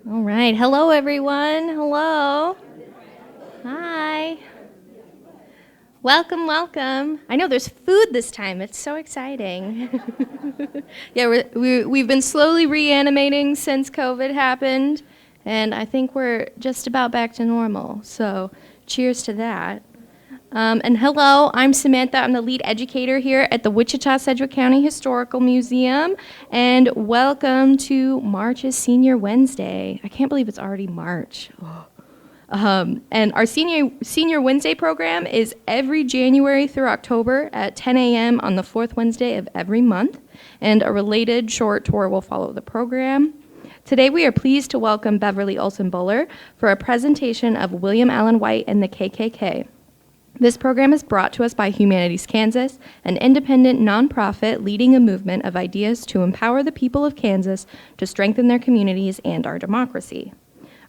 All right. Hello, everyone. Hello. Hi. Welcome, welcome. I know there's food this time. It's so exciting. Yeah, we've been slowly reanimating since COVID happened, and I think we're just about back to normal. So cheers to that. And hello, I'm Samantha. I'm the lead educator here at the Wichita-Sedgwick County Historical Museum. And welcome to March's Senior Wednesday. I can't believe it's already March. And our Senior Wednesday program is every January through October at 10 a.m. on the fourth Wednesday of every month. And a related short tour will follow the program. Today we are pleased to welcome Beverly Olson Buller for a presentation of William Allen White and the KKK. This program is brought to us by Humanities Kansas, an independent nonprofit leading a movement of ideas to empower the people of Kansas to strengthen their communities and our democracy.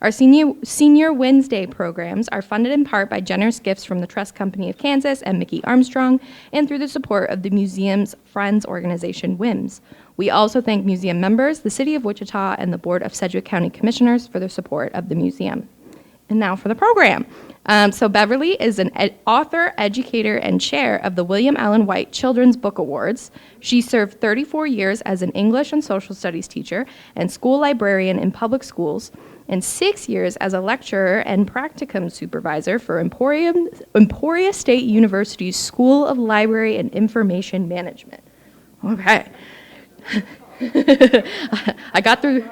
Our Senior Wednesday programs are funded in part by generous gifts from the Trust Company of Kansas and Mickey Armstrong, and through the support of the museum's friends organization, WIMS. We also thank museum members, the City of Wichita, and the Board of Sedgwick County Commissioners for their support of the museum. And now for the program. So Beverly is an author, educator, and chair of the William Allen White Children's Book Awards. She served 34 years as an English and social studies teacher and school librarian in public schools, and 6 years as a lecturer and practicum supervisor for Emporia State University's School of Library and Information Management. Okay. I got through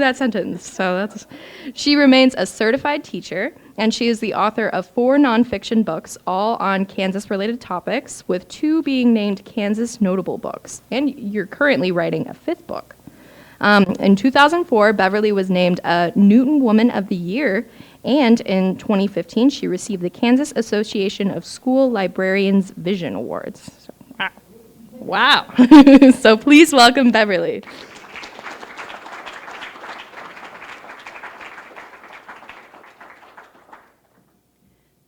that sentence. She remains a certified teacher, and she is the author of 4 nonfiction books, all on Kansas-related topics, with 2 being named Kansas Notable Books. And you're currently writing a 5th book. In 2004, Beverly was named a Newton Woman of the Year, and in 2015, she received the Kansas Association of School Librarians Vision Awards. So, wow. So please welcome Beverly.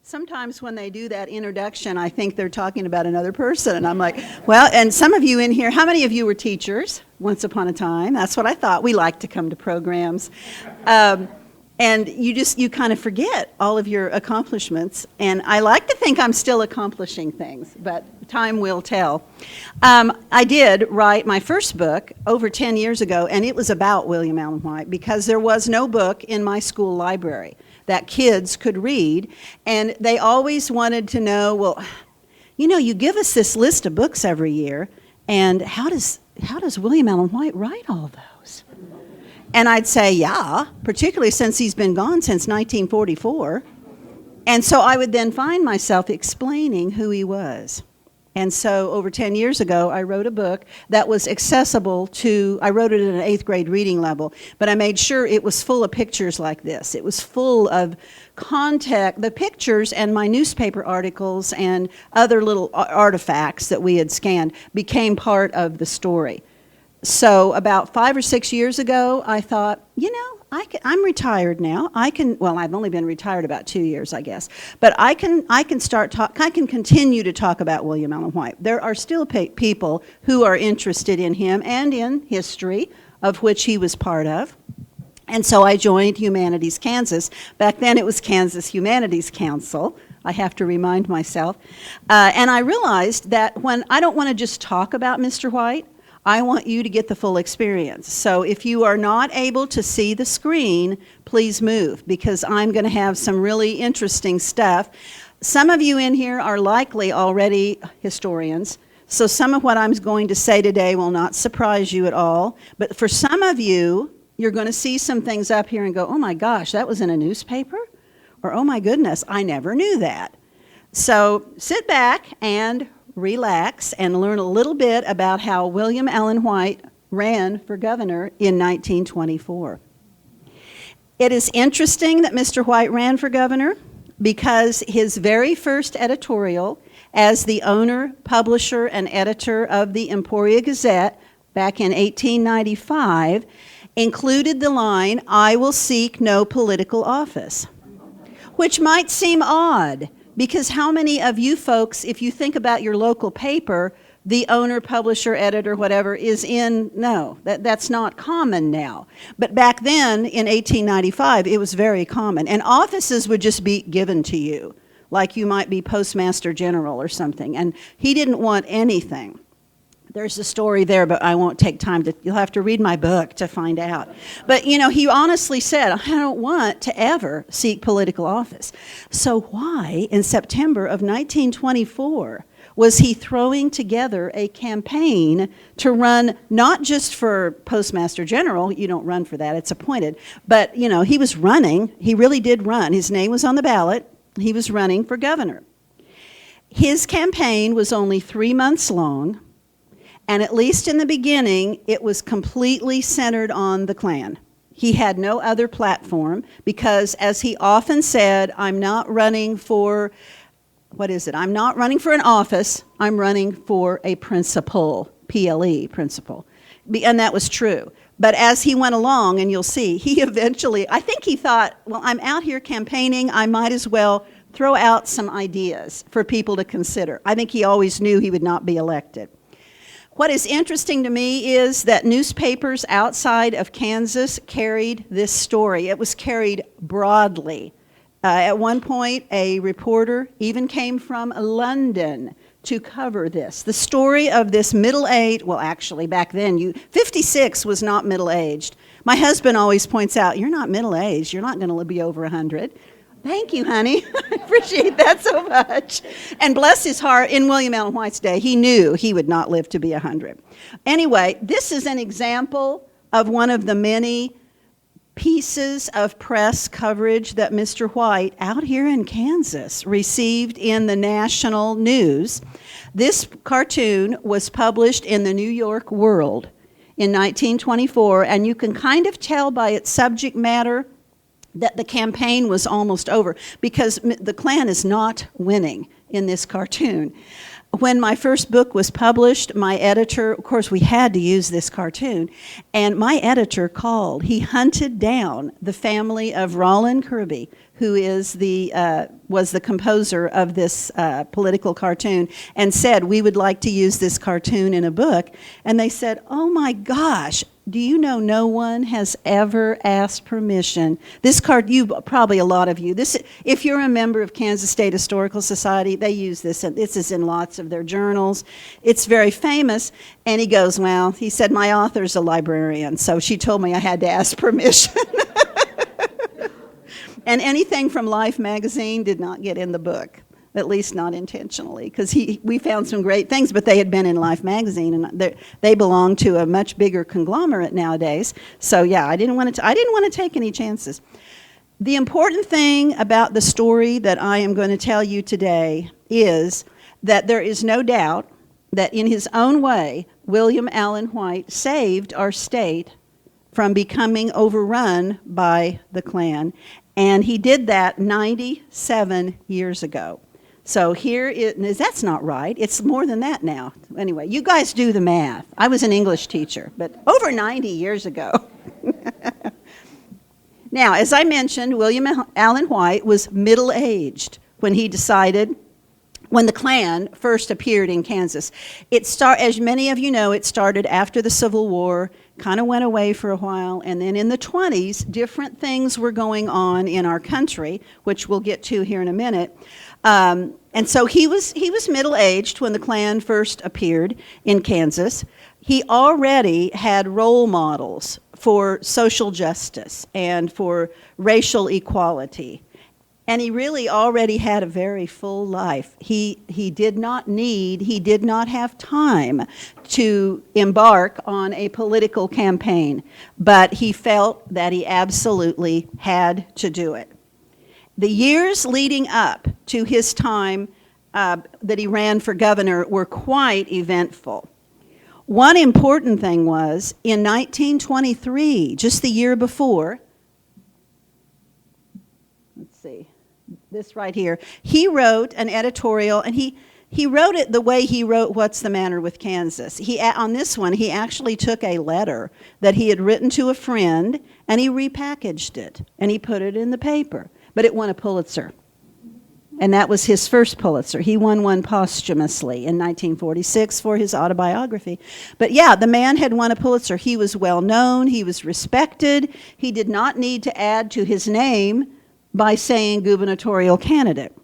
Sometimes when they do that introduction, I think they're talking about another person, and I'm like, well, and some of you in here, how many of you were teachers once upon a time? That's what I thought. We like to come to programs. And you kind of forget all of your accomplishments, and I like to think I'm still accomplishing things, but time will tell. I did write my first book over 10 years ago, and it was about William Allen White, because there was no book in my school library that kids could read, and they always wanted to know, well, you know, you give us this list of books every year, and how does William Allen White write all those? And I'd say, yeah, particularly since he's been gone since 1944. And so I would then find myself explaining who he was. And so over 10 years ago, I wrote a book that was accessible to, I wrote it at an 8th grade reading level, but I made sure it was full of pictures like this. It was full of the pictures and my newspaper articles and other little artifacts that we had scanned became part of the story. So about 5 or 6 years ago, I thought, you know, I'm retired now. Well, I've only been retired about 2 years, I guess. But I can continue to talk about William Allen White. There are still people who are interested in him and in history, of which he was part of. And so I joined Humanities Kansas. Back then it was Kansas Humanities Council. I have to remind myself. And I realized that when I don't want to just talk about Mr. White, I want you to get the full experience. So if you are not able to see the screen, please move, because I'm going to have some really interesting stuff. Some of you in here are likely already historians, so some of what I'm going to say today will not surprise you at all. But for some of you, you're going to see some things up here and go, oh my gosh, that was in a newspaper? Or oh my goodness, I never knew that. So sit back and relax and learn a little bit about how William Allen White ran for governor in 1924. It is interesting that Mr. White ran for governor because his very first editorial as the owner, publisher, and editor of the Emporia Gazette back in 1895 included the line, "I will seek no political office," which might seem odd. Because how many of you folks, if you think about your local paper, the owner, publisher, editor, whatever, is in. No, that's not common now. But back then, in 1895, it was very common. And offices would just be given to you, like you might be postmaster general or something. And he didn't want anything. There's a story there, but I won't take time to, you'll have to read my book to find out. But, you know, he honestly said, I don't want to ever seek political office. So why, in September of 1924, was he throwing together a campaign to run not just for Postmaster General, you don't run for that, it's appointed, but, you know, he was running, he really did run. His name was on the ballot, he was running for governor. His campaign was only 3 months long, and at least in the beginning, it was completely centered on the Klan. He had no other platform because, as he often said, I'm not running for, I'm not running for an office, I'm running for a principle, P-L-E, principle. And that was true. But as he went along, and you'll see, he eventually, I think he thought, well, I'm out here campaigning, I might as well throw out some ideas for people to consider. I think he always knew he would not be elected. What is interesting to me is that newspapers outside of Kansas carried this story. It was carried broadly. At one point, a reporter even came from London to cover this. The story of this middle-aged, well, actually, back then, 56 was not middle-aged. My husband always points out, you're not middle-aged. You're not going to be over 100. Thank you, honey. I appreciate that so much. And bless his heart, in William Allen White's day, he knew he would not live to be 100. Anyway, this is an example of one of the many pieces of press coverage that Mr. White, out here in Kansas, received in the national news. This cartoon was published in the New York World in 1924, and you can kind of tell by its subject matter that the campaign was almost over because the Klan is not winning in this cartoon. When my first book was published, my editor, of course we had to use this cartoon, and my editor called. He hunted down the family of Rollin Kirby, who is was the composer of this political cartoon, and said, we would like to use this cartoon in a book. And they said, oh my gosh, do you know no one has ever asked permission? This probably a lot of you, if you're a member of Kansas State Historical Society, they use this, and this is in lots of their journals. It's very famous. And he goes, well, he said, my author's a librarian, so she told me I had to ask permission. And anything from Life magazine did not get in the book, at least not intentionally, because we found some great things, but they had been in Life magazine, and they belong to a much bigger conglomerate nowadays. So yeah, I didn't want to take any chances. The important thing about the story that I am going to tell you today is that there is no doubt that in his own way, William Allen White saved our state from becoming overrun by the Klan. And he did that 97 years ago. So that's not right. It's more than that now. Anyway, you guys do the math. I was an English teacher, but over 90 years ago. Now, as I mentioned, William Allen White was middle-aged when the Klan first appeared in Kansas. As many of you know, it started after the Civil War, kind of went away for a while, and then in the 20s, different things were going on in our country, which we'll get to here in a minute. And so he was middle-aged when the Klan first appeared in Kansas. He already had role models for social justice and for racial equality. And he really already had a very full life. He did not have time to embark on a political campaign, but he felt that he absolutely had to do it. The years leading up to his time that he ran for governor were quite eventful. One important thing was, in 1923, just the year before, let's see, this right here, he wrote an editorial, and he wrote it the way he wrote What's the Matter with Kansas. On this one, he actually took a letter that he had written to a friend, and he repackaged it, and he put it in the paper. But it won a Pulitzer. And that was his first Pulitzer. He won one posthumously in 1946 for his autobiography. But yeah, the man had won a Pulitzer. He was well known. He was respected. He did not need to add to his name by saying gubernatorial candidate.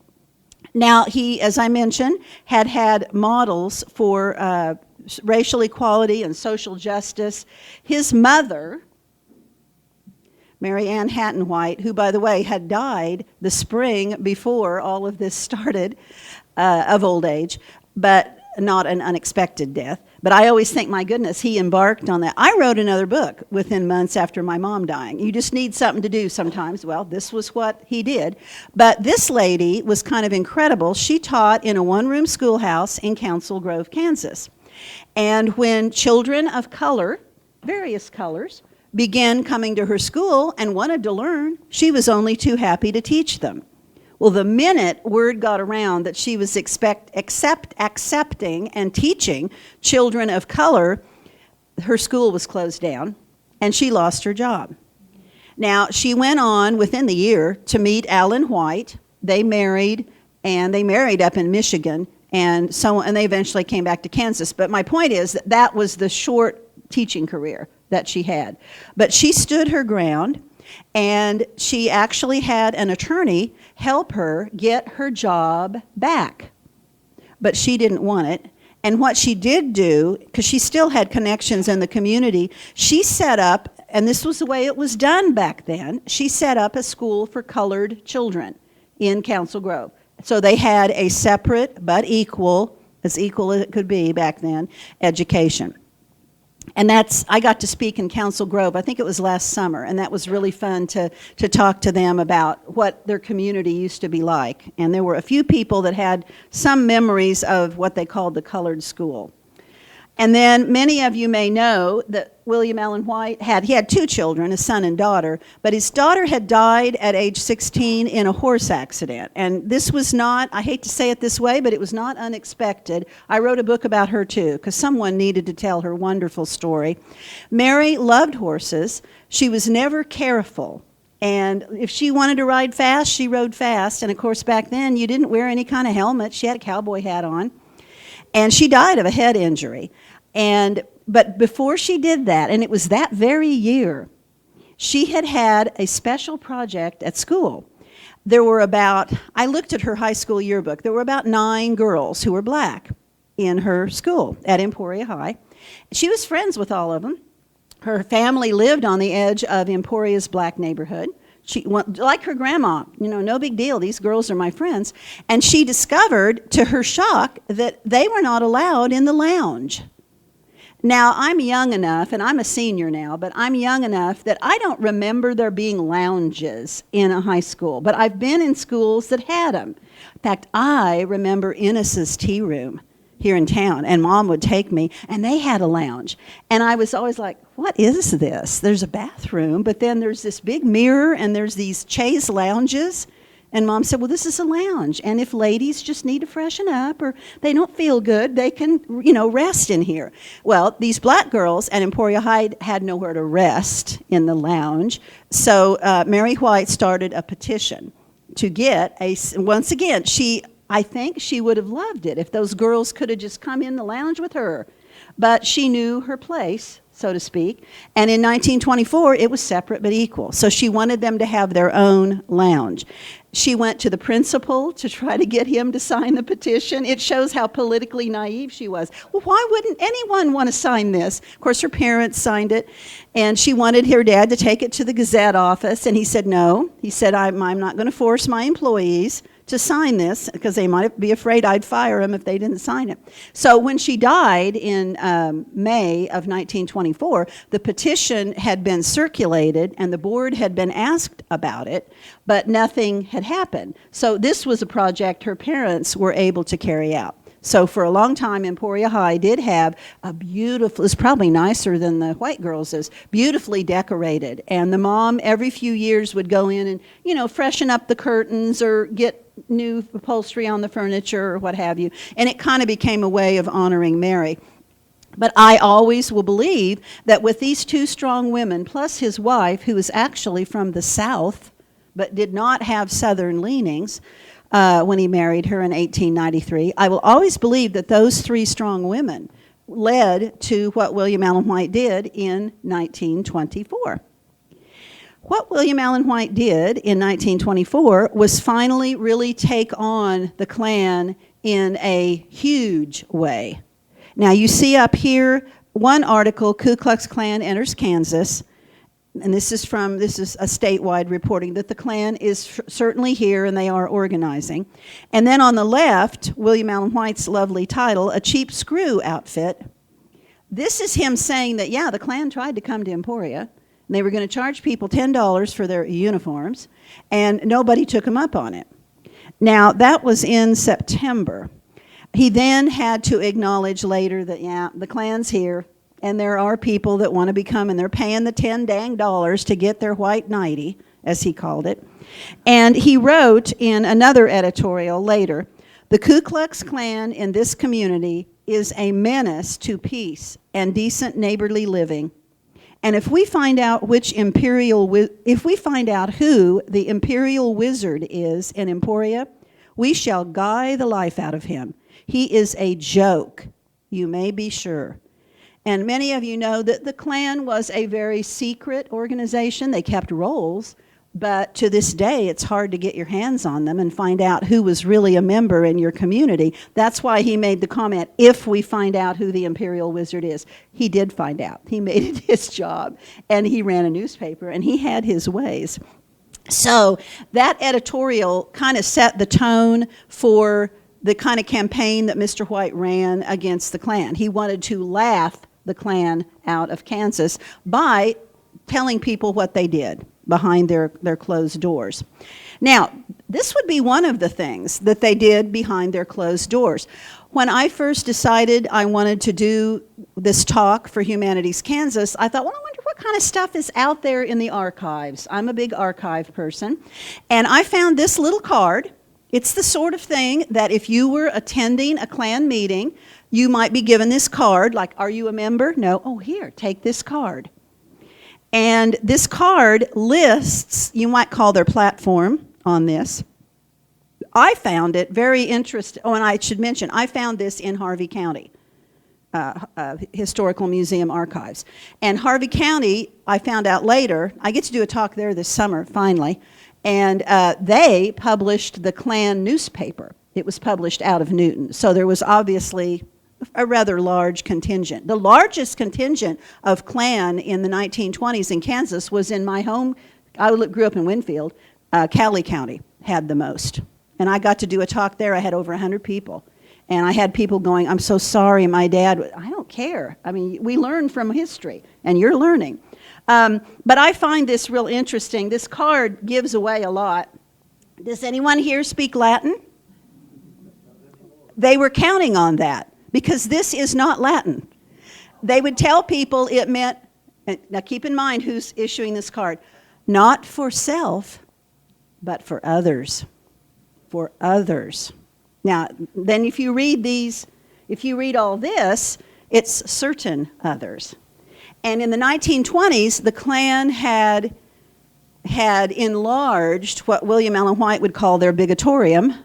Now, he, as I mentioned, had models for racial equality and social justice. His mother, Mary Ann Hatton White, who, by the way, had died the spring before all of this started, of old age, but not an unexpected death. But I always think, my goodness, he embarked on that. I wrote another book within months after my mom dying. You just need something to do sometimes. Well, this was what he did. But this lady was kind of incredible. She taught in a one-room schoolhouse in Council Grove, Kansas. And when children of color, various colors, began coming to her school and wanted to learn, she was only too happy to teach them. Well, the minute word got around that she was accepting and teaching children of color, her school was closed down, and she lost her job. Now, she went on within the year to meet Alan White. They married, and they married up in Michigan, and they eventually came back to Kansas. But my point is that was the short teaching career that she had. But she stood her ground, and she actually had an attorney help her get her job back. But she didn't want it. And what she did do, because she still had connections in the community, she set up, and this was the way it was done back then, she set up a school for colored children in Council Grove. So they had a separate but equal, as equal as it could be back then, education. And I got to speak in Council Grove, I think it was last summer, and that was really fun to talk to them about what their community used to be like. And there were a few people that had some memories of what they called the colored school. And then many of you may know that William Allen White had two children, a son and daughter, but his daughter had died at age 16 in a horse accident. And this was not, I hate to say it this way, but it was not unexpected. I wrote a book about her too, because someone needed to tell her wonderful story. Mary loved horses. She was never careful. And if she wanted to ride fast, she rode fast. And of course, back then, you didn't wear any kind of helmet. She had a cowboy hat on. And she died of a head injury. But before she did that, and it was that very year, she had a special project at school. There were I looked at her high school yearbook, there were about 9 girls who were black in her school at Emporia High. She was friends with all of them. Her family lived on the edge of Emporia's black neighborhood. She, like her grandma, no big deal, these girls are my friends. And she discovered, to her shock, that they were not allowed in the lounge. Now, I'm young enough, and I'm a senior now, but I'm young enough that I don't remember there being lounges in a high school. But I've been in schools that had them. In fact, I remember Innis's tea room here in town, and Mom would take me, and they had a lounge. And I was always like, what is this? There's a bathroom, but then there's this big mirror, and there's these chaise lounges. And Mom said, well, this is a lounge, and if ladies just need to freshen up or they don't feel good, they can, rest in here. Well, these black girls at Emporia High had nowhere to rest in the lounge, so Mary White started a petition to get once again, I think she would have loved it if those girls could have just come in the lounge with her. But she knew her place, so to speak. And in 1924, it was separate but equal. So she wanted them to have their own lounge. She went to the principal to try to get him to sign the petition. It shows how politically naive she was. Well, why wouldn't anyone want to sign this? Of course, her parents signed it. And she wanted her dad to take it to the Gazette office. And he said no. He said, I'm not going to force my employees to sign this, because they might be afraid I'd fire them if they didn't sign it. So when she died in May of 1924, the petition had been circulated and the board had been asked about it, but nothing had happened. So this was a project her parents were able to carry out. So for a long time, Emporia High did have a beautiful, it's probably nicer than the white girls is, beautifully decorated. And the mom every few years would go in and, freshen up the curtains or get new upholstery on the furniture or what have you. And it kind of became a way of honoring Mary. But I always will believe that with these 2 strong women, plus his wife, who was actually from the South, but did not have Southern leanings, when he married her in 1893. I will always believe that those three strong women led to what William Allen White did in 1924. What William Allen White did in 1924 was finally really take on the Klan in a huge way. Now you see up here one article, Ku Klux Klan enters Kansas, and this is a statewide reporting that the Klan is certainly here and they are organizing. And then on the left, William Allen White's lovely title, A Cheap Screw Outfit. This is him saying that, yeah, the Klan tried to come to Emporia, and they were going to charge people $10 for their uniforms, and nobody took him up on it. Now, that was in September. He then had to acknowledge later that, yeah, the Klan's here, and there are people that want to become, and they're paying the $10 to get their white nightie, as he called it. And he wrote in another editorial later, the Ku Klux Klan in this community is a menace to peace and decent neighborly living. And if we find out who the imperial wizard is in Emporia, we shall guy the life out of him. He is a joke, you may be sure. And many of you know that the Klan was a very secret organization. They kept rolls, but to this day, it's hard to get your hands on them and find out who was really a member in your community. That's why he made the comment, if we find out who the imperial wizard is. He did find out. He made it his job, and he ran a newspaper, and he had his ways. So that editorial kind of set the tone for the kind of campaign that Mr. White ran against the Klan. He wanted to laugh the Klan out of Kansas by telling people what they did behind their closed doors. Now, this would be one of the things that they did behind their closed doors. When I first decided I wanted to do this talk for Humanities Kansas, I thought, well, I wonder what kind of stuff is out there in the archives. I'm a big archive person. And I found this little card. It's the sort of thing that if you were attending a Klan meeting, you might be given this card, like, are you a member? No. Oh, here, take this card. And this card lists, you might call their platform on this. I found it very interesting. Oh, and I should mention, I found this in Harvey County Historical Museum archives. And Harvey County, I found out later, I get to do a talk there this summer, finally, and they published the Klan newspaper. It was published out of Newton. So there was obviously a rather large contingent. The largest contingent of Klan in the 1920s in Kansas was in my home. I grew up in Winfield. Cowley County had the most. And I got to do a talk there. I had over 100 people. And I had people going, I'm so sorry, my dad. I don't care. I mean, we learn from history, and you're learning. But I find this real interesting. This card gives away a lot. Does anyone here speak Latin? They were counting on that, because this is not Latin. They would tell people it meant, now keep in mind who's issuing this card, not for self, but for others. For others. Now, then if you read all this, it's certain others. And in the 1920s, the Klan had enlarged what William Allen White would call their bigotorium,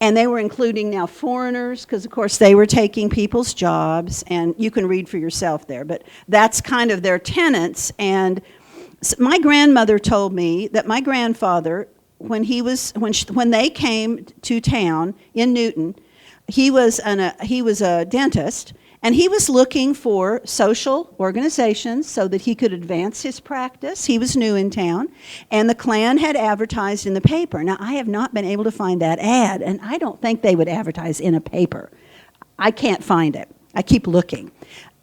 and they were including now foreigners, because of course they were taking people's jobs, and you can read for yourself there, but that's kind of their tenets. And my grandmother told me that my grandfather, when they came to town in Newton, he was a dentist, and he was looking for social organizations so that he could advance his practice. He was new in town, and the Klan had advertised in the paper. Now, I have not been able to find that ad, and I don't think they would advertise in a paper. I can't find it. I keep looking.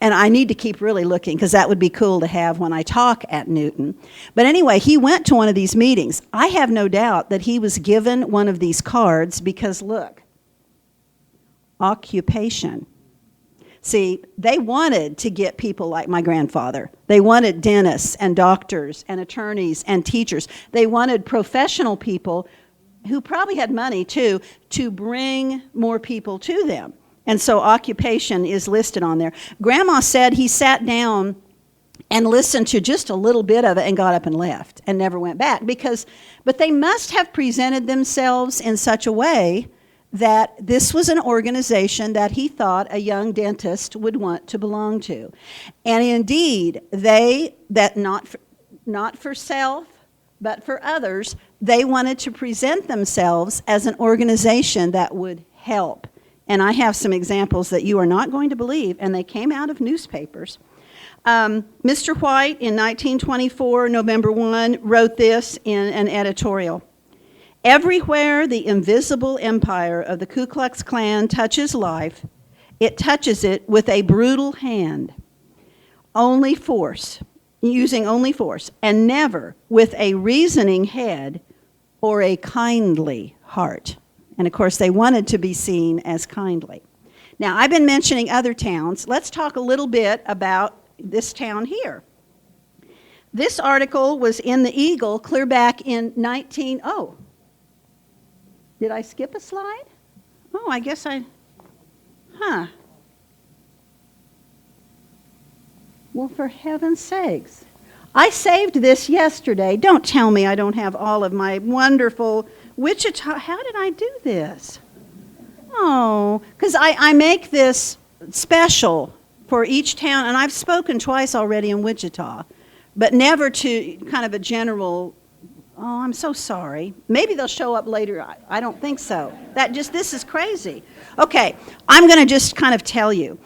And I need to keep really looking, because that would be cool to have when I talk at Newton. But anyway, he went to one of these meetings. I have no doubt that he was given one of these cards because, look, occupation. See, they wanted to get people like my grandfather. They wanted dentists and doctors and attorneys and teachers. They wanted professional people who probably had money, too, to bring more people to them. And so occupation is listed on there. Grandma said he sat down and listened to just a little bit of it and got up and left and never went back. But they must have presented themselves in such a way that this was an organization that he thought a young dentist would want to belong to. And indeed, not for self, but for others, they wanted to present themselves as an organization that would help. And I have some examples that you are not going to believe, and they came out of newspapers. Mr. White, in 1924, November 1, wrote this in an editorial. Everywhere the invisible empire of the Ku Klux Klan touches life, it touches it with a brutal hand, using only force, and never with a reasoning head or a kindly heart. And of course, they wanted to be seen as kindly. Now, I've been mentioning other towns. Let's talk a little bit about this town here. This article was in the Eagle clear back in Did I skip a slide? Oh, I guess Well, for heaven's sakes. I saved this yesterday. Don't tell me I don't have all of my wonderful Wichita. How did I do this? Oh, because I make this special for each town, and I've spoken twice already in Wichita, but never to kind of a general, oh, I'm so sorry. Maybe they'll show up later. I don't think so. This is crazy. Okay, I'm going to just kind of tell you.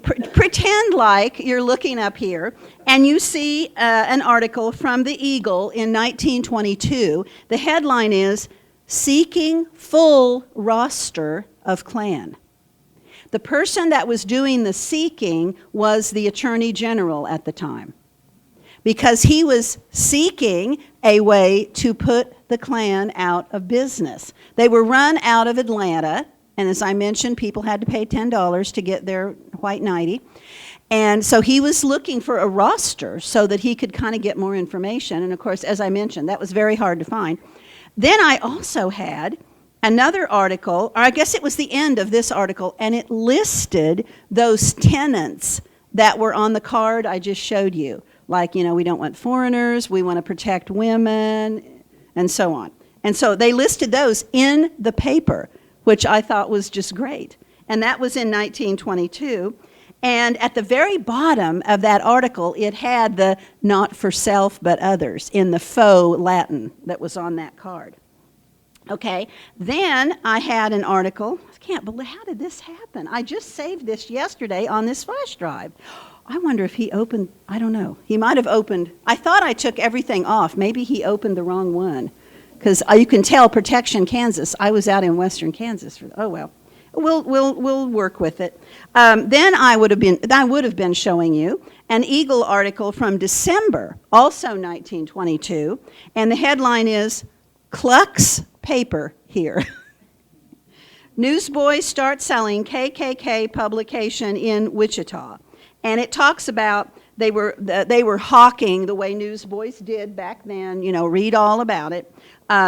Pretend like you're looking up here and you see an article from the Eagle in 1922. The headline is, Seeking Full Roster of Klan. The person that was doing the seeking was the Attorney General at the time, because he was seeking a way to put the Klan out of business. They were run out of Atlanta, and as I mentioned, people had to pay $10 to get their white nightie. And so he was looking for a roster so that he could kind of get more information. And of course, as I mentioned, that was very hard to find. Then I also had another article, or I guess it was the end of this article, and it listed those tenets that were on the card I just showed you. Like, we don't want foreigners, we want to protect women, and so on. And so they listed those in the paper, which I thought was just great. And that was in 1922. And at the very bottom of that article, it had the not for self but others in the faux Latin that was on that card. Okay, then I had an article. I can't believe, how did this happen? I just saved this yesterday on this flash drive. I wonder if he opened, I don't know. He might have opened, I thought I took everything off. Maybe he opened the wrong one. Because you can tell, Protection, Kansas. I was out in western Kansas. Oh, well. We'll work with it. Then I would have been showing you an Eagle article from December, also 1922, and the headline is Klux Paper Here. Newsboys start selling KKK publication in Wichita, and it talks about they were hawking the way newsboys did back then. Read all about it.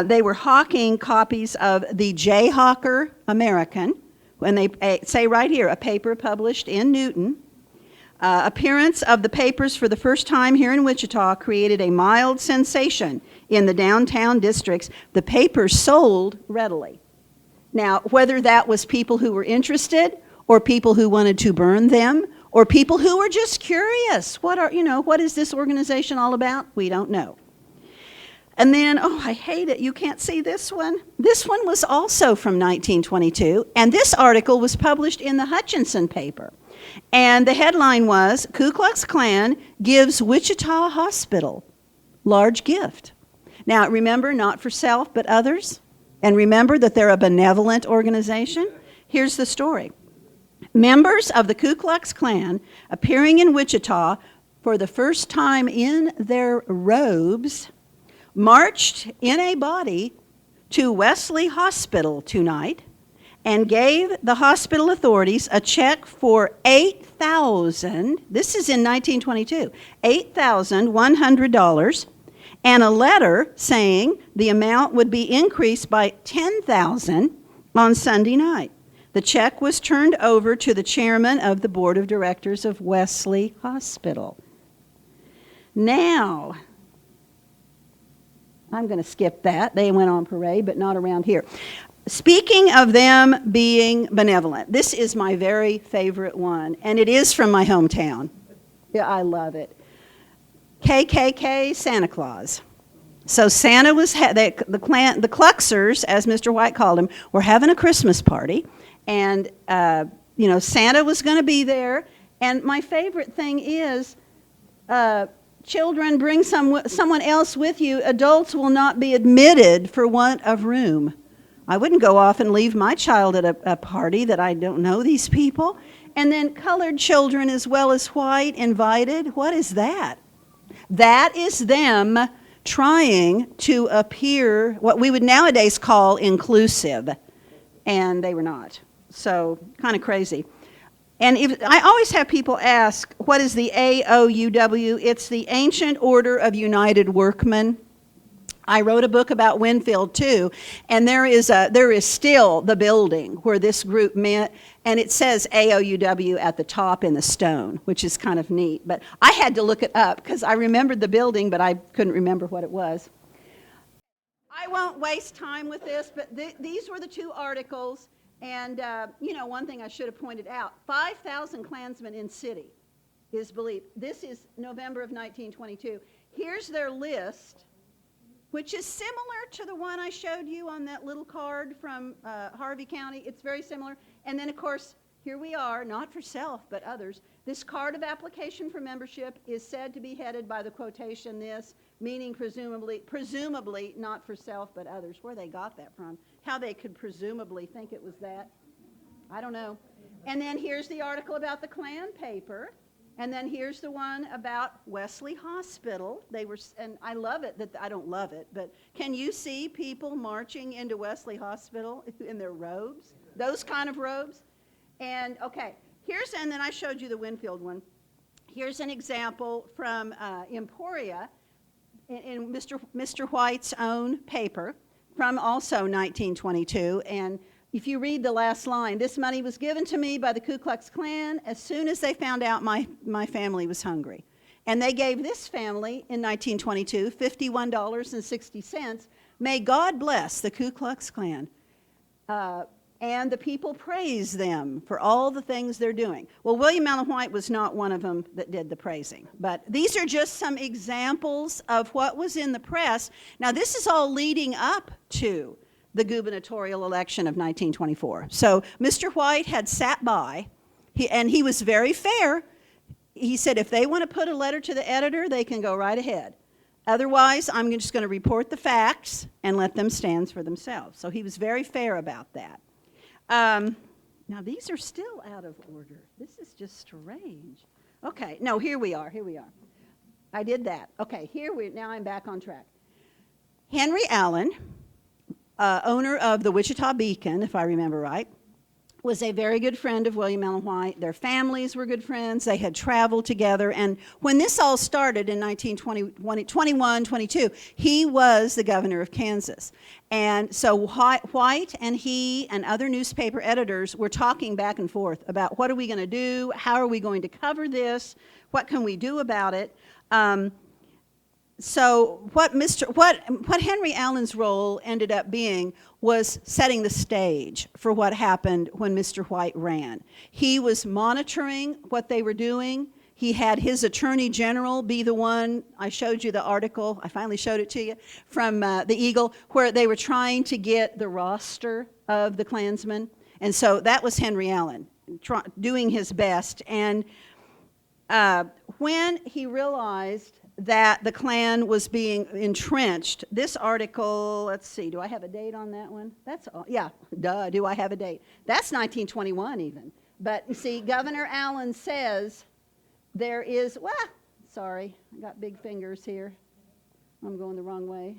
They were hawking copies of the Jayhawker American. When they say right here, a paper published in Newton. Appearance of the papers for the first time here in Wichita created a mild sensation in the downtown districts. The papers sold readily. Now, whether that was people who were interested, or people who wanted to burn them, or people who were just curious, what is this organization all about? We don't know. And then, I hate it, you can't see this one. This one was also from 1922, and this article was published in the Hutchinson paper. And the headline was, Ku Klux Klan gives Wichita Hospital large gift. Now, remember, not for self, but others. And remember that they're a benevolent organization. Here's the story. Members of the Ku Klux Klan appearing in Wichita for the first time in their robes marched in a body to Wesley Hospital tonight and gave the hospital authorities a check for $8,000, this is in 1922, $8,100, and a letter saying the amount would be increased by $10,000 on Sunday night. The check was turned over to the chairman of the board of directors of Wesley Hospital. Now, I'm going to skip that. They went on parade, but not around here. Speaking of them being benevolent, this is my very favorite one, and it is from my hometown. Yeah, I love it. KKK Santa Claus. So Santa was, the Kluxers, as Mr. White called them, were having a Christmas party, and Santa was going to be there. And my favorite thing is, children, bring someone else with you. Adults will not be admitted for want of room. I wouldn't go off and leave my child at a party that I don't know these people. And then colored children as well as white invited. What is that? That is them trying to appear what we would nowadays call inclusive. And they were not. So kind of crazy. And I always have people ask, what is the AOUW? It's the Ancient Order of United Workmen. I wrote a book about Winfield too, and there is still the building where this group met, and it says AOUW at the top in the stone, which is kind of neat. But I had to look it up because I remembered the building, but I couldn't remember what it was. I won't waste time with this, but these were the two articles. And, one thing I should have pointed out, 5,000 Klansmen in city is believed. This is November of 1922. Here's their list, which is similar to the one I showed you on that little card from Harvey County. It's very similar. And then, of course, here we are, not for self, but others. This card of application for membership is said to be headed by the quotation this, meaning presumably not for self, but others. Where they got that from. How they could presumably think it was that, I don't know. And then here's the article about the Klan paper. And then here's the one about Wesley Hospital. And I love it, I don't love it, but can you see people marching into Wesley Hospital in their robes? Those kind of robes? And okay, and then I showed you the Winfield one. Here's an example from Emporia in Mr. White's own paper from also 1922. And if you read the last line, this money was given to me by the Ku Klux Klan as soon as they found out my family was hungry. And they gave this family in 1922 $51.60. May God bless the Ku Klux Klan. And the people praise them for all the things they're doing. Well, William Allen White was not one of them that did the praising. But these are just some examples of what was in the press. Now, this is all leading up to the gubernatorial election of 1924. So Mr. White had sat by, and he was very fair. He said, if they want to put a letter to the editor, they can go right ahead. Otherwise, I'm just going to report the facts and let them stand for themselves. So he was very fair about that. Now, these are still out of order. This is just strange. Okay, no, here we are. I did that. Okay, now I'm back on track. Henry Allen, owner of the Wichita Beacon, if I remember right, was a very good friend of William Allen White. Their families were good friends. They had traveled together. And when this all started in 1921, 22, he was the governor of Kansas. And so White and he and other newspaper editors were talking back and forth about what are we going to do? How are we going to cover this? What can we do about it? So what Henry Allen's role ended up being was setting the stage for what happened when Mr. White ran. He was monitoring what they were doing. He had his attorney general be the one, I showed you the article, I finally showed it to you, from the Eagle, where they were trying to get the roster of the Klansmen. And so that was Henry Allen doing his best. And when he realized that the Klan was being entrenched. This article, let's see, do I have a date on that one? Do I have a date? That's 1921 even. But you see, Governor Allen says there is, sorry, I got big fingers here. I'm going the wrong way.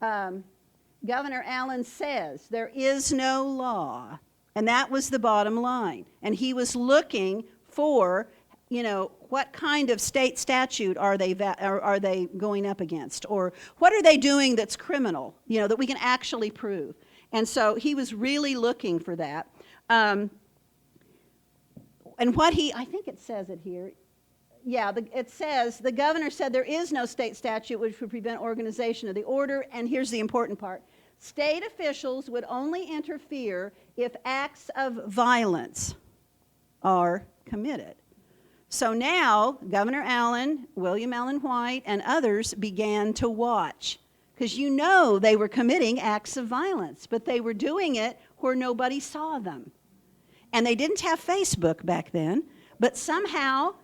Governor Allen says there is no law, and that was the bottom line. And he was looking for, what kind of state statute are they going up against? Or what are they doing that's criminal, that we can actually prove? And so he was really looking for that. And I think it says it here, Yeah, it says, the governor said there is no state statute which would prevent organization of the order, and here's the important part. State officials would only interfere if acts of violence are committed. So now, Governor Allen, William Allen White, and others began to watch, because you know they were committing acts of violence, but they were doing it where nobody saw them. And they didn't have Facebook back then, but somehow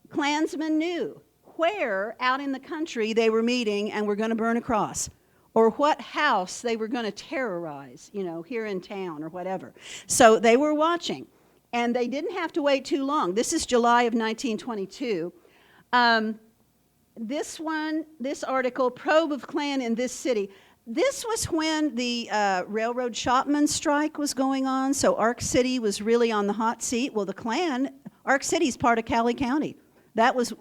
Klansmen knew where out in the country they were meeting and were going to burn a cross, or what house they were going to terrorize, here in town or whatever. So they were watching, and they didn't have to wait too long. This is July of 1922. This article, Probe of Klan in this city, this was when the railroad shopman strike was going on, so Ark City was really on the hot seat. Well, the Klan, Ark City's part of Cali County. That was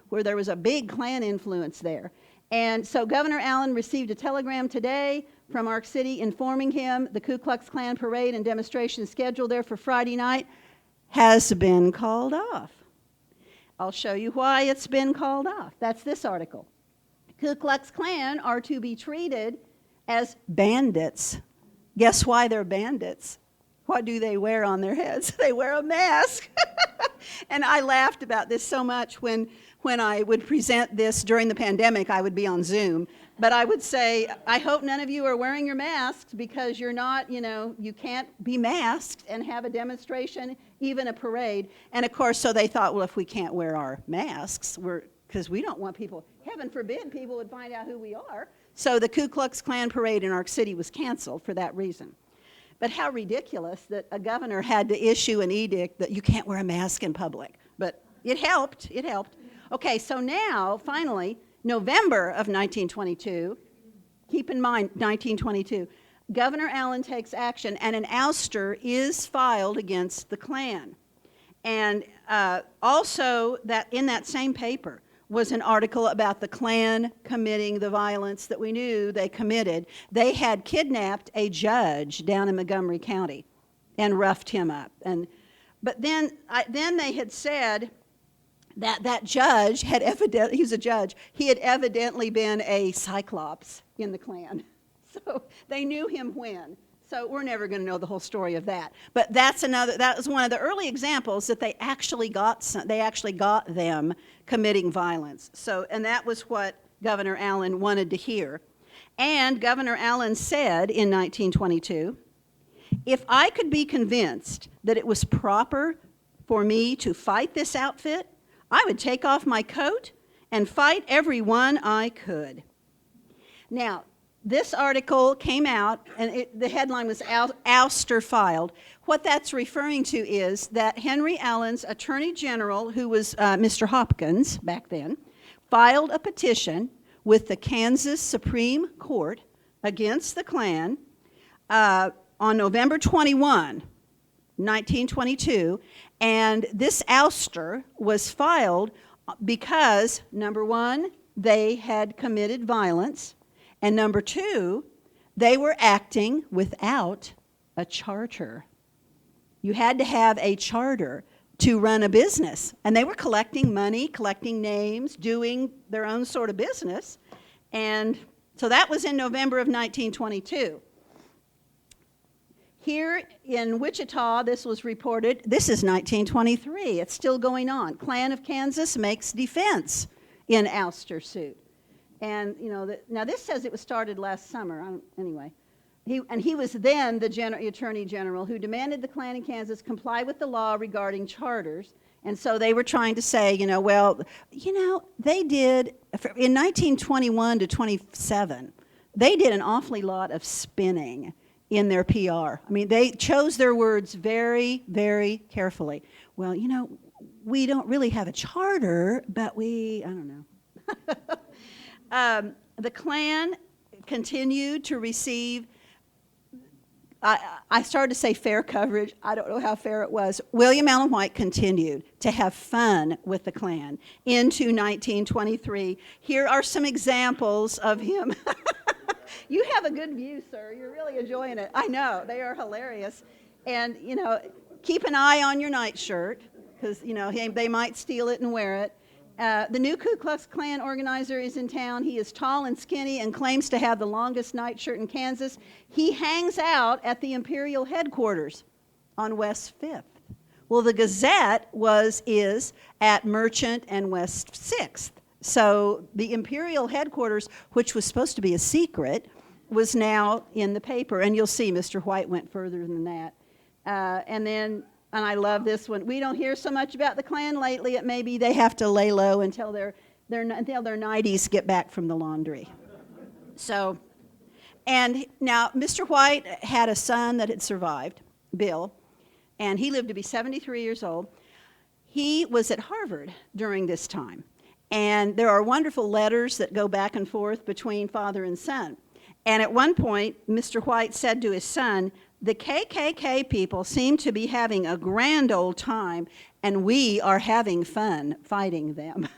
where there was a big Klan influence there. And so Governor Allen received a telegram today from Ark City informing him the Ku Klux Klan parade and demonstration scheduled there for Friday night has been called off. I'll show you why it's been called off. That's this article. Ku Klux Klan are to be treated as bandits. Guess why they're bandits? What do they wear on their heads? They wear a mask. And I laughed about this so much when I would present this during the pandemic. I would be on Zoom. But I would say, I hope none of you are wearing your masks, because you're not, you can't be masked and have a demonstration, even a parade. And of course, so they thought, well, if we can't wear our masks, because we don't want people, heaven forbid, people would find out who we are. So the Ku Klux Klan parade in Ark City was canceled for that reason. But how ridiculous that a governor had to issue an edict that you can't wear a mask in public. But it helped. Okay, so now, finally, November of 1922, keep in mind, 1922, Governor Allen takes action, and an ouster is filed against the Klan. And also, that in that same paper was an article about the Klan committing the violence that we knew they committed. They had kidnapped a judge down in Montgomery County and roughed him up. But then they had said that judge had evidently, he was a judge, he had evidently been a cyclops in the Klan. So they knew him when. So we're never going to know the whole story of that. But that was one of the early examples that they actually got them committing violence. So, and that was what Governor Allen wanted to hear. And Governor Allen said in 1922, if I could be convinced that it was proper for me to fight this outfit, I would take off my coat and fight everyone I could. Now, this article came out, and the headline was ouster filed. What that's referring to is that Henry Allen's Attorney General, who was Mr. Hopkins back then, filed a petition with the Kansas Supreme Court against the Klan on November 21, 1922, and this ouster was filed because, number one, they had committed violence, and number two, they were acting without a charter. You had to have a charter to run a business. And they were collecting money, collecting names, doing their own sort of business. And so that was in November of 1922. Here in Wichita, this was reported, this is 1923. It's still going on. Klan of Kansas makes defense in ouster suit. And, now this says it was started last summer. Anyway, he was then the Attorney General who demanded the Klan in Kansas comply with the law regarding charters. And so they were trying to say, they did, in 1921 to 27, they did an awfully lot of spinning in their PR. I mean, they chose their words very, very carefully. Well, we don't really have a charter, but I don't know. The Klan continued to receive, I started to say fair coverage. I don't know how fair it was. William Allen White continued to have fun with the Klan into 1923. Here are some examples of him. You have a good view, sir. You're really enjoying it. I know. They are hilarious. And, keep an eye on your nightshirt. because, they might steal it and wear it. The new Ku Klux Klan organizer is in town. He is tall and skinny and claims to have the longest nightshirt in Kansas. He hangs out at the Imperial headquarters on West 5th. Well, the Gazette is at Merchant and West 6th. So the Imperial headquarters, which was supposed to be a secret, was now in the paper. And you'll see Mr. White went further than that. And I love this one. We don't hear so much about the Klan lately. It may be they have to lay low until their 90s get back from the laundry. So, and now Mr. White had a son that had survived, Bill, and he lived to be 73 years old. He was at Harvard during this time. And there are wonderful letters that go back and forth between father and son. And at one point, Mr. White said to his son, "The KKK people seem to be having a grand old time, and we are having fun fighting them."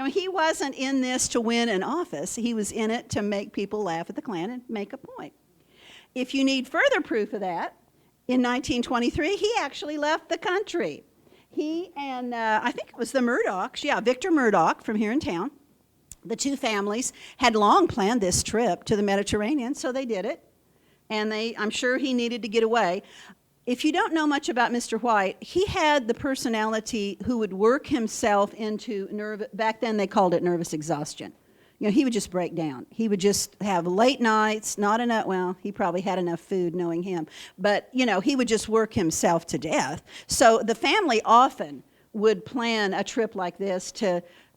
He wasn't in this to win an office. He was in it to make people laugh at the Klan and make a point. If you need further proof of that, in 1923, he actually left the country. He and I think it was the Murdochs, Victor Murdoch from here in town. The two families had long planned this trip to the Mediterranean, so they did it. And I'm sure he needed to get away. If you don't know much about Mr. White, he had the personality who would work himself into back then they called it nervous exhaustion. He would just break down. He would just have late nights, not enough, well, he probably had enough food knowing him, but, he would just work himself to death. So the family often would plan a trip like this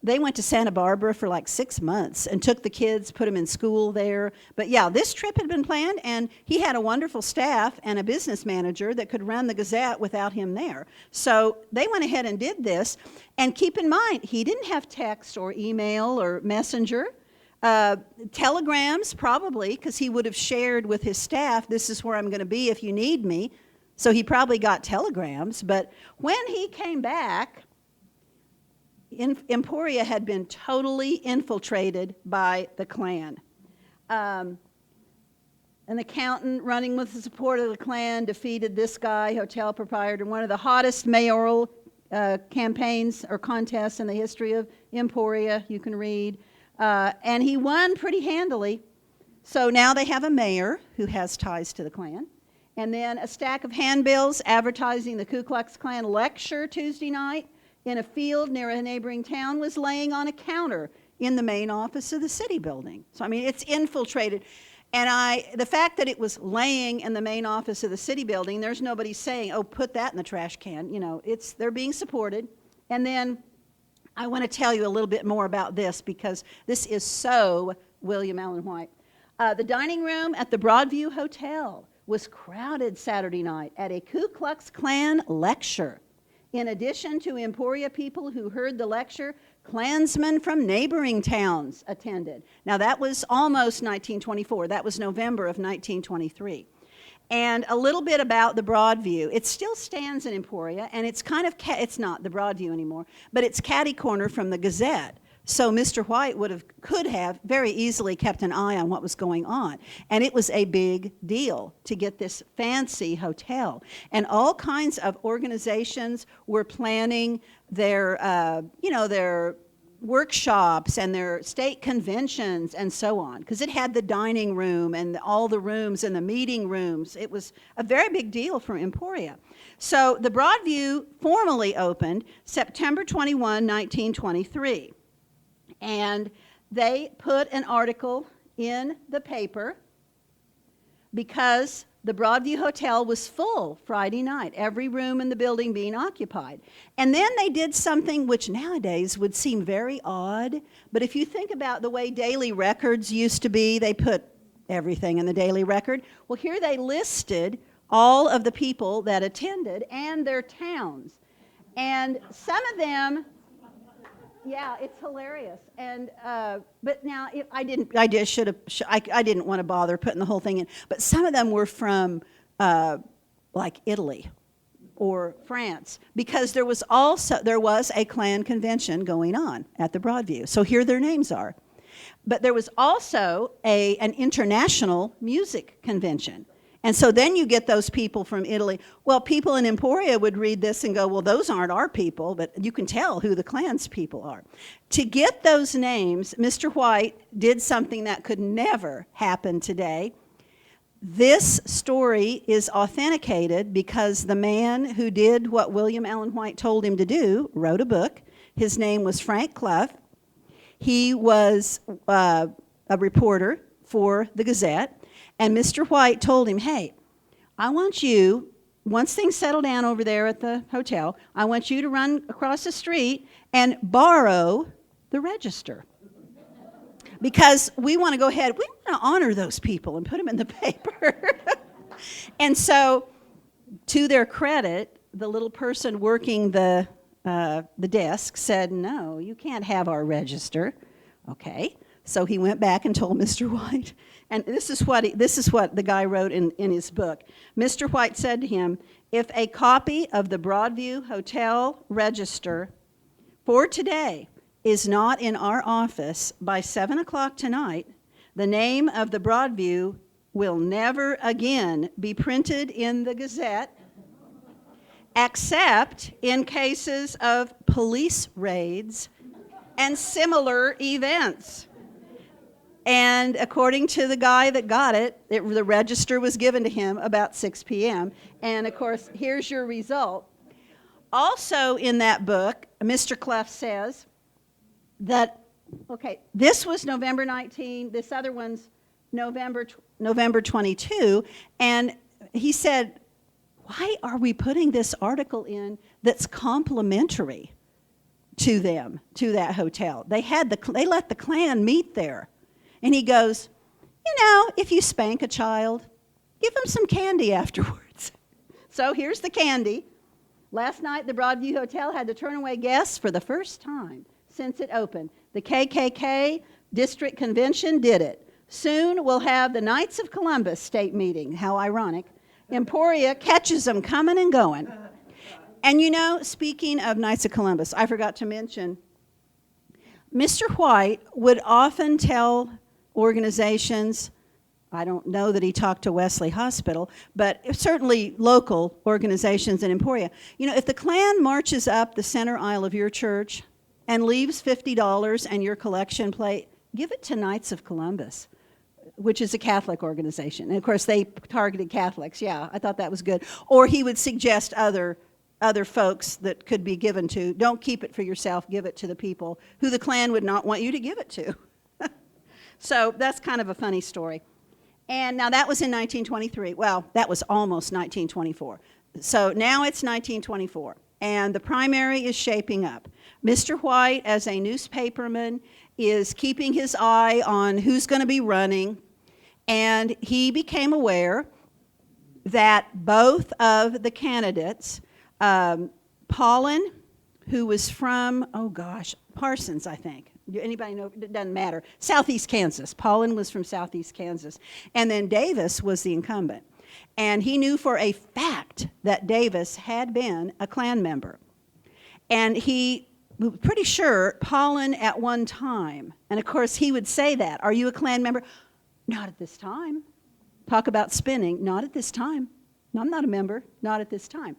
they went to Santa Barbara for like 6 months and took the kids, put them in school there. But this trip had been planned, and he had a wonderful staff and a business manager that could run the Gazette without him there. So they went ahead and did this. And keep in mind, he didn't have text or email or messenger. Telegrams, probably, because he would have shared with his staff, "This is where I'm going to be if you need me." So he probably got telegrams. But when he came back, Emporia had been totally infiltrated by the Klan. An accountant running with the support of the Klan defeated this guy, hotel proprietor, one of the hottest mayoral campaigns or contests in the history of Emporia, you can read. And he won pretty handily. So now they have a mayor who has ties to the Klan. And then a stack of handbills advertising the Ku Klux Klan lecture Tuesday night in a field near a neighboring town was laying on a counter in the main office of the city building. So, it's infiltrated. And the fact that it was laying in the main office of the city building, there's nobody saying, "Oh, put that in the trash can." They're being supported. And then I want to tell you a little bit more about this because this is so William Allen White. The dining room at the Broadview Hotel was crowded Saturday night at a Ku Klux Klan lecture. In addition to Emporia people who heard the lecture, Klansmen from neighboring towns attended. Now, that was almost 1924. That was November of 1923. And a little bit about the Broadview. It still stands in Emporia, and it's it's not the Broadview anymore, but it's catty-corner from the Gazette. So Mr. White could have very easily kept an eye on what was going on. And it was a big deal to get this fancy hotel. And all kinds of organizations were planning their workshops and their state conventions and so on, because it had the dining room and all the rooms and the meeting rooms. It was a very big deal for Emporia. So the Broadview formally opened September 21, 1923. And they put an article in the paper because the Broadview Hotel was full Friday night, every room in the building being occupied. And then they did something which nowadays would seem very odd, but if you think about the way daily records used to be, they put everything in the daily record. Well, here they listed all of the people that attended and their towns. And some of them... Yeah, it's hilarious. And but now I didn't want to bother putting the whole thing in. But some of them were from like Italy or France, because there was a Klan convention going on at the Broadview. So here their names are. But there was also an international music convention. And so then you get those people from Italy. Well, people in Emporia would read this and go, well, those aren't our people, but you can tell who the Klan's people are. To get those names, Mr. White did something that could never happen today. This story is authenticated because the man who did what William Allen White told him to do wrote a book. His name was Frank Clough. He was a reporter for the Gazette. And Mr. White told him, hey, I want you, once things settle down over there at the hotel, I want you to run across the street and borrow the register. Because we want to go ahead, we want to honor those people and put them in the paper. And so, to their credit, the little person working the desk said, no, you can't have our register. Okay. So he went back and told Mr. White, and this is what the guy wrote in his book. Mr. White said to him, if a copy of the Broadview Hotel register for today is not in our office by 7 o'clock tonight, the name of the Broadview will never again be printed in the Gazette, except in cases of police raids and similar events. And according to the guy that got it, the register was given to him about 6 p.m. And of course, here's your result. Also in that book, Mr. Clough says that, okay, this was November 19, this other one's November 22, and he said, why are we putting this article in that's complimentary to them, to that hotel? They let the Klan meet there. And he goes, you know, if you spank a child, give them some candy afterwards. So here's the candy. Last night, the Broadview Hotel had to turn away guests for the first time since it opened. The KKK District Convention did it. Soon we'll have the Knights of Columbus state meeting. How ironic. Emporia catches them coming and going. And you know, speaking of Knights of Columbus, I forgot to mention, Mr. White would often tell organizations, I don't know that he talked to Wesley Hospital, but certainly local organizations in Emporia, you know, if the Klan marches up the center aisle of your church and leaves $50 and your collection plate, give it to Knights of Columbus, which is a Catholic organization. And of course, they targeted Catholics. Yeah, I thought that was good. Or he would suggest other folks that could be given to. Don't keep it for yourself. Give it to the people who the Klan would not want you to give it to. So that's kind of a funny story. And now that was in 1923. Well, that was almost 1924. So now it's 1924. And the primary is shaping up. Mr. White, as a newspaperman, is keeping his eye on who's going to be running. And he became aware that both of the candidates, Paulin, who was from, Parsons, I think. Anybody know? It doesn't matter. Southeast Kansas. Paulin was from Southeast Kansas. And then Davis was the incumbent. And he knew for a fact that Davis had been a Klan member. And he was pretty sure Paulin at one time, and of course he would say that, are you a Klan member? Not at this time. Talk about spinning. Not at this time. No, I'm not a member. Not at this time.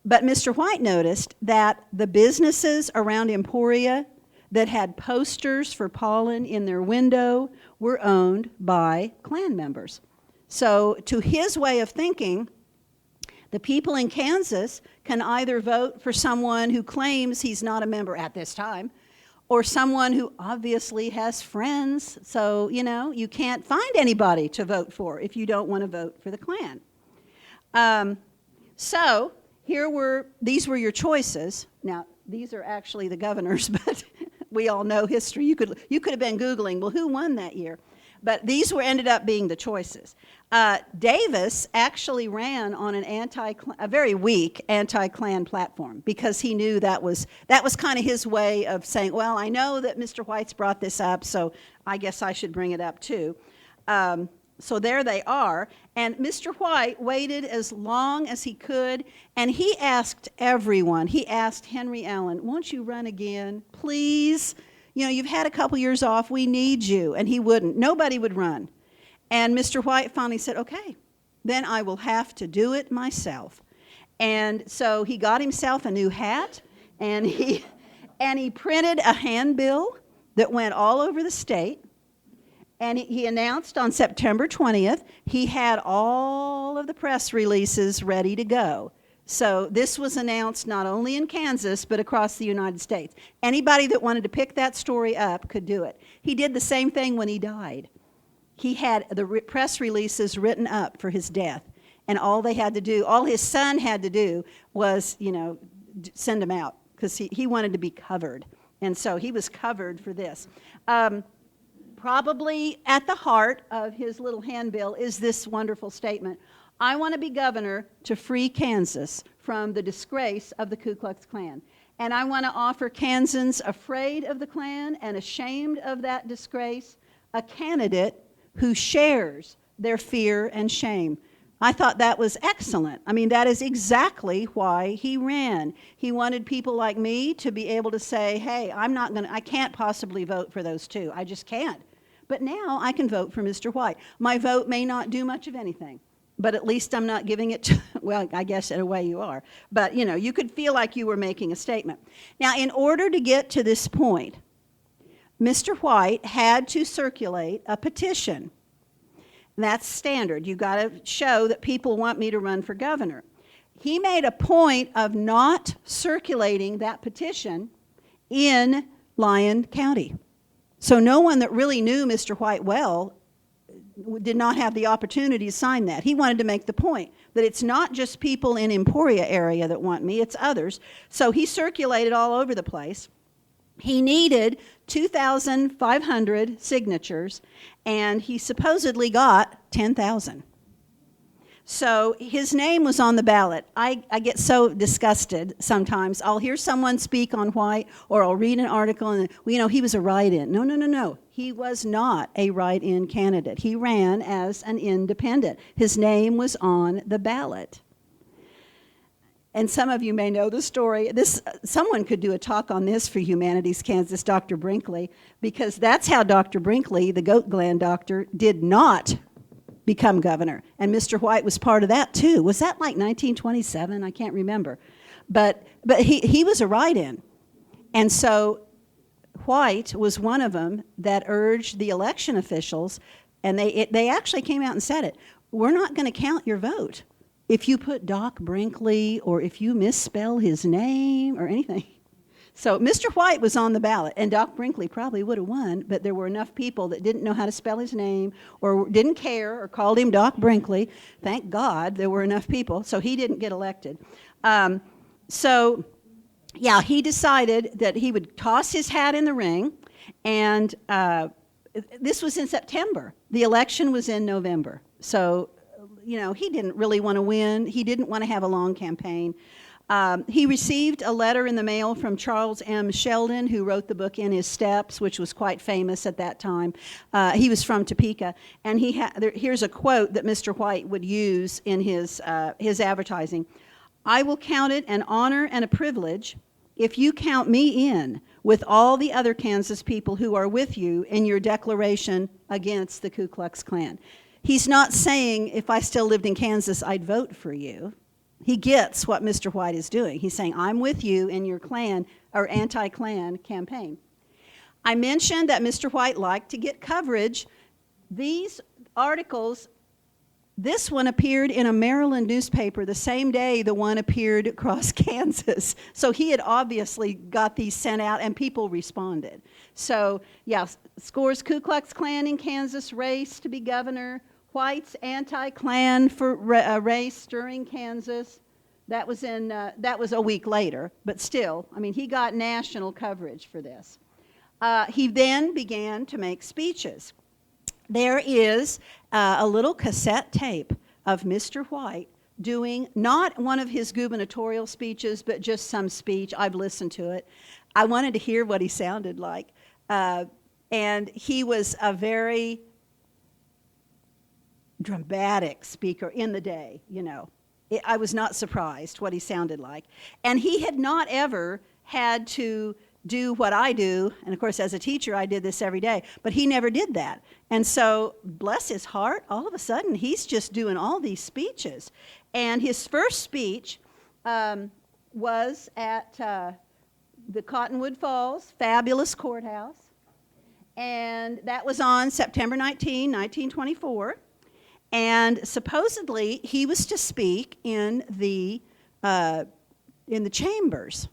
But Mr. White noticed that the businesses around Emporia that had posters for Paulin in their window were owned by Klan members. So to his way of thinking, the people in Kansas can either vote for someone who claims he's not a member at this time, or someone who obviously has friends, so, you know, you can't find anybody to vote for if you don't want to vote for the Klan. So these were your choices. Now, these are actually the governors, but we all know history. You could have been Googling, well, who won that year? But these ended up being the choices. Davis actually ran on a very weak anti-Klan platform because he knew that was kind of his way of saying, well, I know that Mr. White's brought this up, so I guess I should bring it up too. So there they are. And Mr. White waited as long as he could, and he asked everyone. He asked Henry Allen, won't you run again, please? You know, you've had a couple years off. We need you. And he wouldn't. Nobody would run. And Mr. White finally said, okay, then I will have to do it myself. And so he got himself a new hat, and he printed a handbill that went all over the state. And he announced on September 20th, he had all of the press releases ready to go. So this was announced not only in Kansas, but across the United States. Anybody that wanted to pick that story up could do it. He did the same thing when he died. He had the press releases written up for his death. And all they had to do, all his son had to do was, send them out, because he wanted to be covered. And so he was covered for this. Probably at the heart of his little handbill is this wonderful statement: I want to be governor to free Kansas from the disgrace of the Ku Klux Klan. And I want to offer Kansans afraid of the Klan and ashamed of that disgrace a candidate who shares their fear and shame. I thought that was excellent. I mean, that is exactly why he ran. He wanted people like me to be able to say, hey, I can't possibly vote for those two. I just can't. But now I can vote for Mr. White. My vote may not do much of anything, but at least I'm not giving it to, well, I guess in a way you are. But, you could feel like you were making a statement. Now, in order to get to this point, Mr. White had to circulate a petition. That's standard. You've got to show that people want me to run for governor. He made a point of not circulating that petition in Lyon County. So no one that really knew Mr. White well did not have the opportunity to sign that. He wanted to make the point that it's not just people in Emporia area that want me, it's others. So he circulated all over the place. He needed 2,500 signatures, and he supposedly got 10,000. So his name was on the ballot. I get so disgusted sometimes. I'll hear someone speak on White, or I'll read an article, and he was a write-in. No. He was not a write-in candidate. He ran as an independent. His name was on the ballot. And some of you may know the story. Someone could do a talk on this for Humanities Kansas, Dr. Brinkley, because that's how Dr. Brinkley, the goat gland doctor, did not become governor. And Mr. White was part of that too. Was that like 1927? I can't remember. But he was a write-in. And so White was one of them that urged the election officials, and they actually came out and said it, we're not going to count your vote if you put Doc Brinkley or if you misspell his name or anything. So Mr. White was on the ballot, and Doc Brinkley probably would have won, but there were enough people that didn't know how to spell his name or didn't care or called him Doc Brinkley. Thank God there were enough people, so he didn't get elected. He decided that he would toss his hat in the ring, and this was in September. The election was in November. So, he didn't really want to win. He didn't want to have a long campaign. He received a letter in the mail from Charles M. Sheldon, who wrote the book In His Steps, which was quite famous at that time. He was from Topeka, and here's a quote that Mr. White would use in his advertising. I will count it an honor and a privilege if you count me in with all the other Kansas people who are with you in your declaration against the Ku Klux Klan. He's not saying if I still lived in Kansas, I'd vote for you. He gets what Mr. White is doing. He's saying, I'm with you in your Klan or anti-Klan campaign. I mentioned that Mr. White liked to get coverage. These articles, this one appeared in a Maryland newspaper the same day the one appeared across Kansas. So he had obviously got these sent out, and people responded. So, scores Ku Klux Klan in Kansas race to be governor. White's anti-Klan for race stirring Kansas. That was a week later, but still, he got national coverage for this. He then began to make speeches. There is a little cassette tape of Mr. White doing not one of his gubernatorial speeches, but just some speech. I've listened to it. I wanted to hear what he sounded like. And he was a very dramatic speaker in the day, I was not surprised what he sounded like. And he had not ever had to do what I do. And of course, as a teacher, I did this every day. But he never did that. And so, bless his heart, all of a sudden, he's just doing all these speeches. And his first speech was at the Cottonwood Falls, fabulous courthouse. And that was on September 19, 1924. And supposedly, he was to speak in the chambers.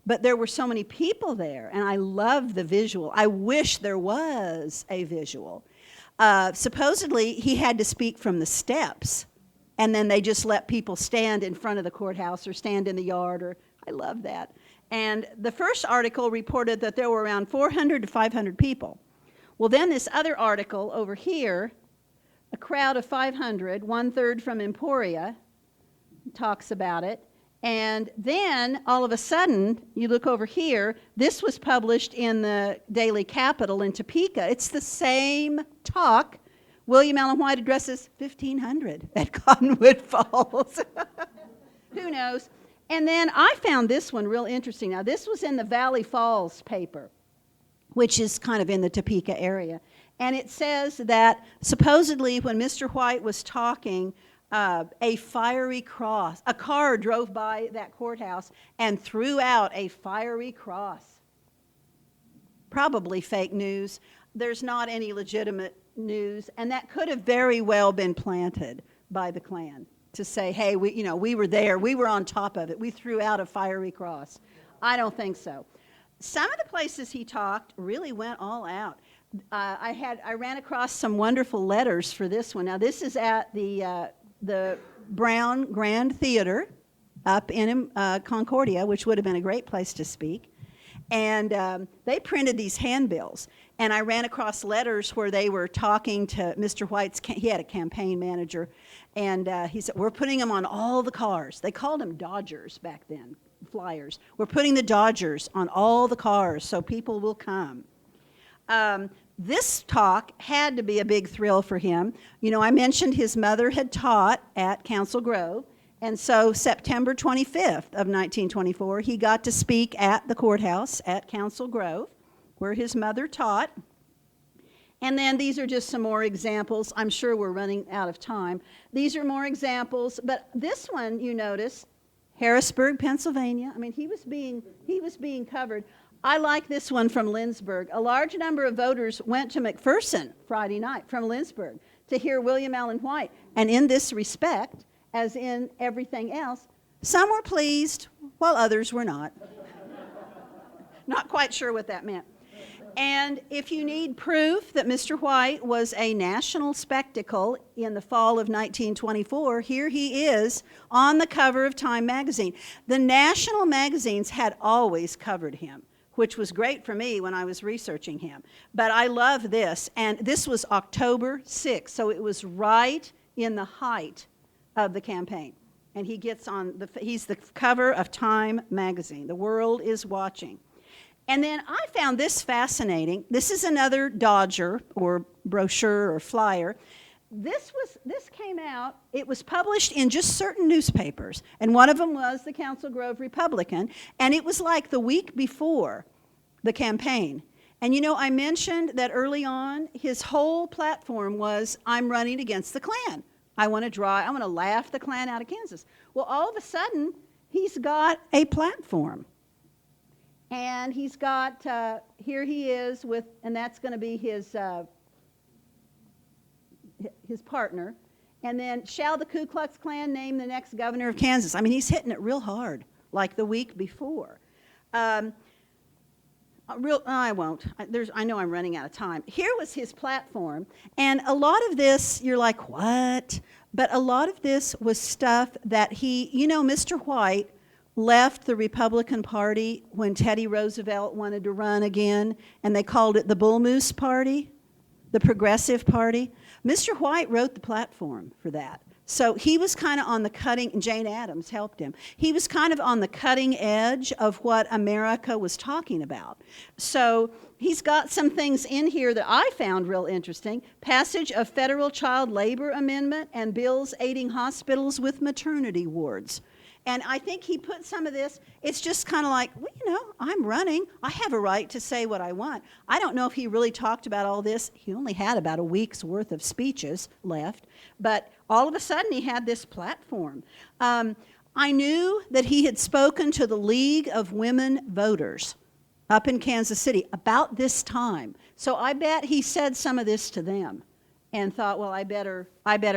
But there were so many people there, and I love the visual. I wish there was a visual. Supposedly, he had to speak from the steps, and then they just let people stand in front of the courthouse or stand in the yard. I love that. And the first article reported that there were around 400 to 500 people. Well, then this other article over here, a crowd of 500, 1/3 from Emporia, talks about it. And then, all of a sudden, you look over here, this was published in the Daily Capital in Topeka. It's the same talk. William Allen White addresses 1,500 at Cottonwood Falls. Who knows? And then I found this one real interesting. Now, this was in the Valley Falls paper, which is kind of in the Topeka area. And it says that supposedly when Mr. White was talking, a fiery cross. A car drove by that courthouse and threw out a fiery cross. Probably fake news. There's not any legitimate news, and that could have very well been planted by the Klan to say, hey, we were there, we were on top of it, we threw out a fiery cross. I don't think so. Some of the places he talked really went all out. I ran across some wonderful letters for this one. Now, this is at the Brown Grand Theater up in Concordia, which would have been a great place to speak. And they printed these handbills. And I ran across letters where they were talking to Mr. White's, he had a campaign manager, and he said, we're putting them on all the cars. They called them Dodgers back then, flyers. We're putting the Dodgers on all the cars so people will come. This talk had to be a big thrill for him. You know, I mentioned his mother had taught at Council Grove, and so September 25th of 1924, he got to speak at the courthouse at Council Grove, where his mother taught. And then these are just some more examples. I'm sure we're running out of time. These are more examples, but this one, you notice, Harrisburg, Pennsylvania. I mean, he was being covered. I like this one from Lindsborg. A large number of voters went to McPherson Friday night from Lindsborg to hear William Allen White. And in this respect, as in everything else, some were pleased while others were not. Not quite sure what that meant. And if you need proof that Mr. White was a national spectacle in the fall of 1924, here he is on the cover of Time magazine. The national magazines had always covered him, which was great for me when I was researching him. But I love this, and this was October 6th, so it was right in the height of the campaign. And he gets he's the cover of Time magazine. The world is watching. And then I found this fascinating. This is another Dodger or brochure or flyer. This came out, it was published in just certain newspapers, and one of them was the Council Grove Republican, and it was like the week before the campaign. And you know, I mentioned that early on, his whole platform was, I'm running against the Klan. I want to laugh the Klan out of Kansas. Well, all of a sudden, he's got a platform. And he's got, here he is with, and that's going to be his partner. And then, shall the Ku Klux Klan name the next governor of Kansas? I mean, he's hitting it real hard, like the week before. I won't. I know I'm running out of time. Here was his platform, and a lot of this, you're like, what? But a lot of this was stuff that Mr. White left the Republican Party when Teddy Roosevelt wanted to run again, and they called it the Bull Moose Party, the Progressive Party. Mr. White wrote the platform for that. So he was kind of on the cutting, Jane Addams helped him. He was kind of on the cutting edge of what America was talking about. So he's got some things in here that I found real interesting. Passage of federal child labor amendment and bills aiding hospitals with maternity wards. And I think he put some of this, it's just kind of like, well, I'm running. I have a right to say what I want. I don't know if he really talked about all this. He only had about a week's worth of speeches left. But all of a sudden, he had this platform. I knew that he had spoken to the League of Women Voters up in Kansas City about this time. So I bet he said some of this to them and thought, well, I better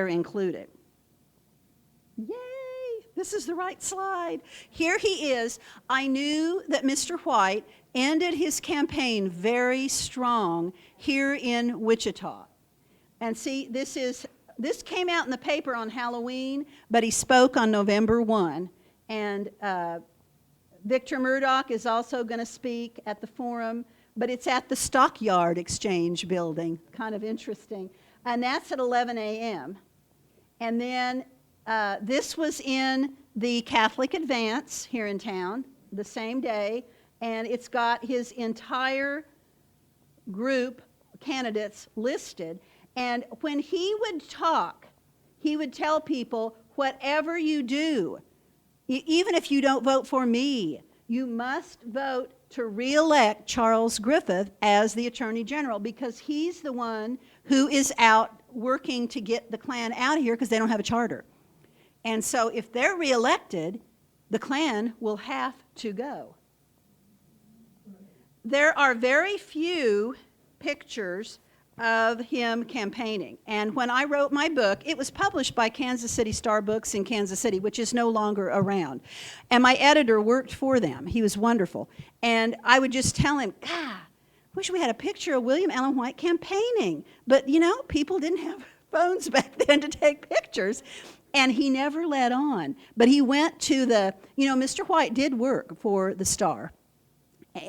include it. Yay! This is the right slide. Here he is. I knew that Mr. White ended his campaign very strong here in Wichita. And see, this came out in the paper on Halloween, but he spoke on November 1. And Victor Murdoch is also going to speak at the forum, but it's at the Stockyard Exchange building. Kind of interesting. And that's at 11 a.m. And then this was in the Catholic Advance here in town the same day, and it's got his entire group candidates listed. And when he would talk, he would tell people, whatever you do, even if you don't vote for me, you must vote to re-elect Charles Griffith as the Attorney General, because he's the one who is out working to get the Klan out of here because they don't have a charter. And so if they're re-elected, the Klan will have to go. There are very few pictures of him campaigning. And when I wrote my book, it was published by Kansas City Star Books in Kansas City, which is no longer around. And my editor worked for them. He was wonderful. And I would just tell him, God, wish we had a picture of William Allen White campaigning. But, people didn't have phones back then to take pictures. And he never let on. But he went to Mr. White did work for the Star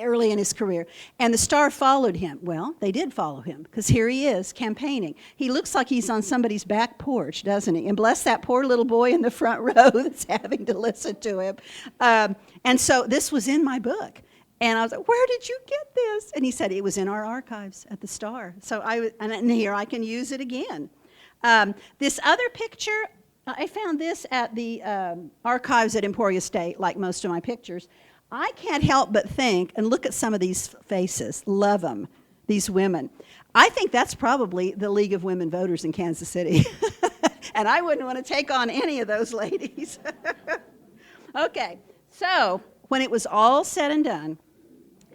early in his career. And the Star followed him. Well, they did follow him, because here he is campaigning. He looks like he's on somebody's back porch, doesn't he? And bless that poor little boy in the front row that's having to listen to him. And so this was in my book. And I was like, where did you get this? And he said, it was in our archives at the Star. So and here I can use it again. This other picture, I found this at the archives at Emporia State, like most of my pictures. I can't help but think, and look at some of these faces, love them, these women. I think that's probably the League of Women Voters in Kansas City. And I wouldn't want to take on any of those ladies. Okay, so when it was all said and done,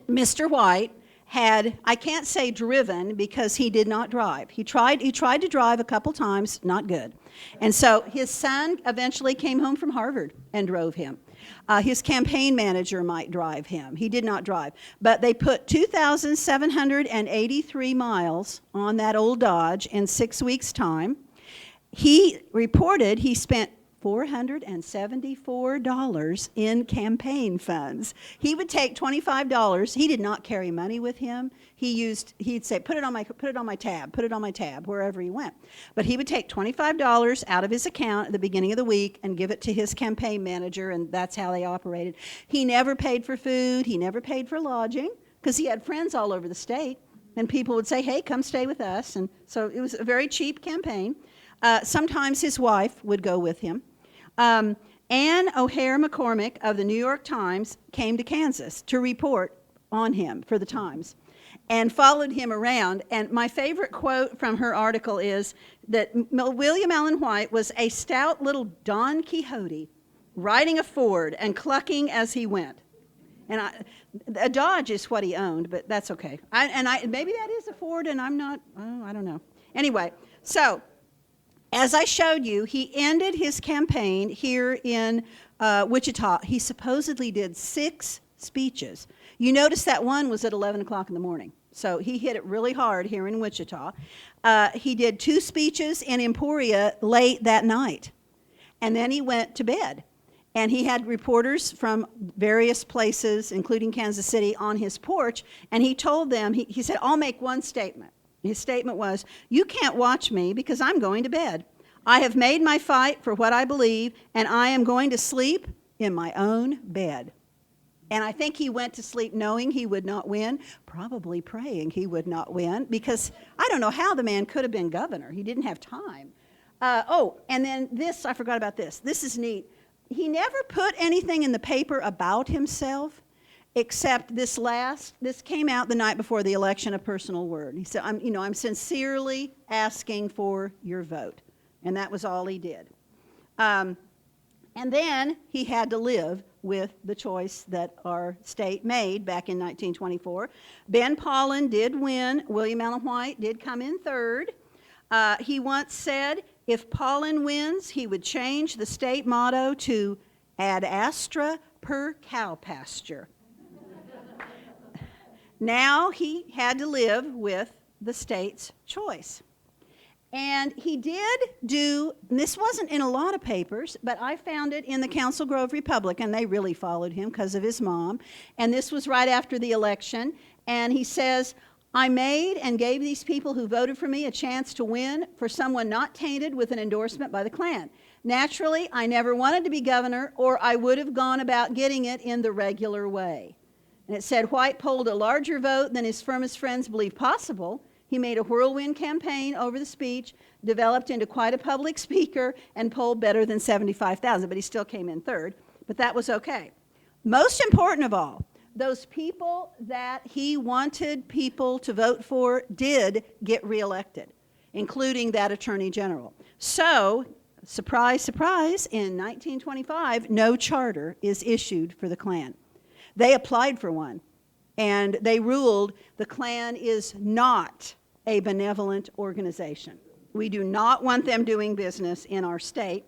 Mr. White had, I can't say driven because he did not drive. He tried to drive a couple times, not good. And so his son eventually came home from Harvard and drove him. His campaign manager might drive him. He did not drive. But they put 2,783 miles on that old Dodge in 6 weeks' time. He reported he spent $474 in campaign funds. He would take $25. He did not carry money with him. He'd say, put it on my tab, wherever he went. But he would take $25 out of his account at the beginning of the week and give it to his campaign manager, and that's how they operated. He never paid for food. He never paid for lodging, because he had friends all over the state, and people would say, hey, come stay with us. And so it was a very cheap campaign. Sometimes his wife would go with him. Ann O'Hare McCormick of the New York Times came to Kansas to report on him for the Times and followed him around. And my favorite quote from her article is that William Allen White was a stout little Don Quixote riding a Ford and clucking as he went. And a Dodge is what he owned, but that's okay. Maybe that is a Ford, and I don't know. Anyway, so as I showed you, he ended his campaign here in Wichita. He supposedly did 6 speeches. You notice that one was at 11 o'clock in the morning. So he hit it really hard here in Wichita. He did 2 speeches in Emporia late that night. And then he went to bed. And he had reporters from various places, including Kansas City, on his porch. And he told them, he said, I'll make one statement. His statement was, you can't watch me because I'm going to bed. I have made my fight for what I believe, and I am going to sleep in my own bed. And I think he went to sleep knowing he would not win, probably praying he would not win, because I don't know how the man could have been governor. He didn't have time. And then this, I forgot about this. This is neat. He never put anything in the paper about himself, except this came out the night before the election, a personal word. He said, I'm sincerely asking for your vote. And that was all he did. And then he had to live with the choice that our state made back in 1924. Ben Paulin did win. William Allen White did come in third. He once said if Paulin wins, he would change the state motto to ad astra per cow pasture. Now he had to live with the state's choice. And he did do, and this wasn't in a lot of papers, but I found it in the Council Grove Republican. They really followed him because of his mom. And this was right after the election. And he says, I made and gave these people who voted for me a chance to win for someone not tainted with an endorsement by the Klan. Naturally, I never wanted to be governor, or I would have gone about getting it in the regular way. And it said White polled a larger vote than his firmest friends believed possible. He made a whirlwind campaign over the speech, developed into quite a public speaker, and polled better than 75,000, but he still came in third. But that was okay. Most important of all, those people that he wanted people to vote for did get reelected, including that attorney general. So, surprise, surprise, in 1925, no charter is issued for the Klan. They applied for one, and they ruled the Klan is not a benevolent organization. We do not want them doing business in our state.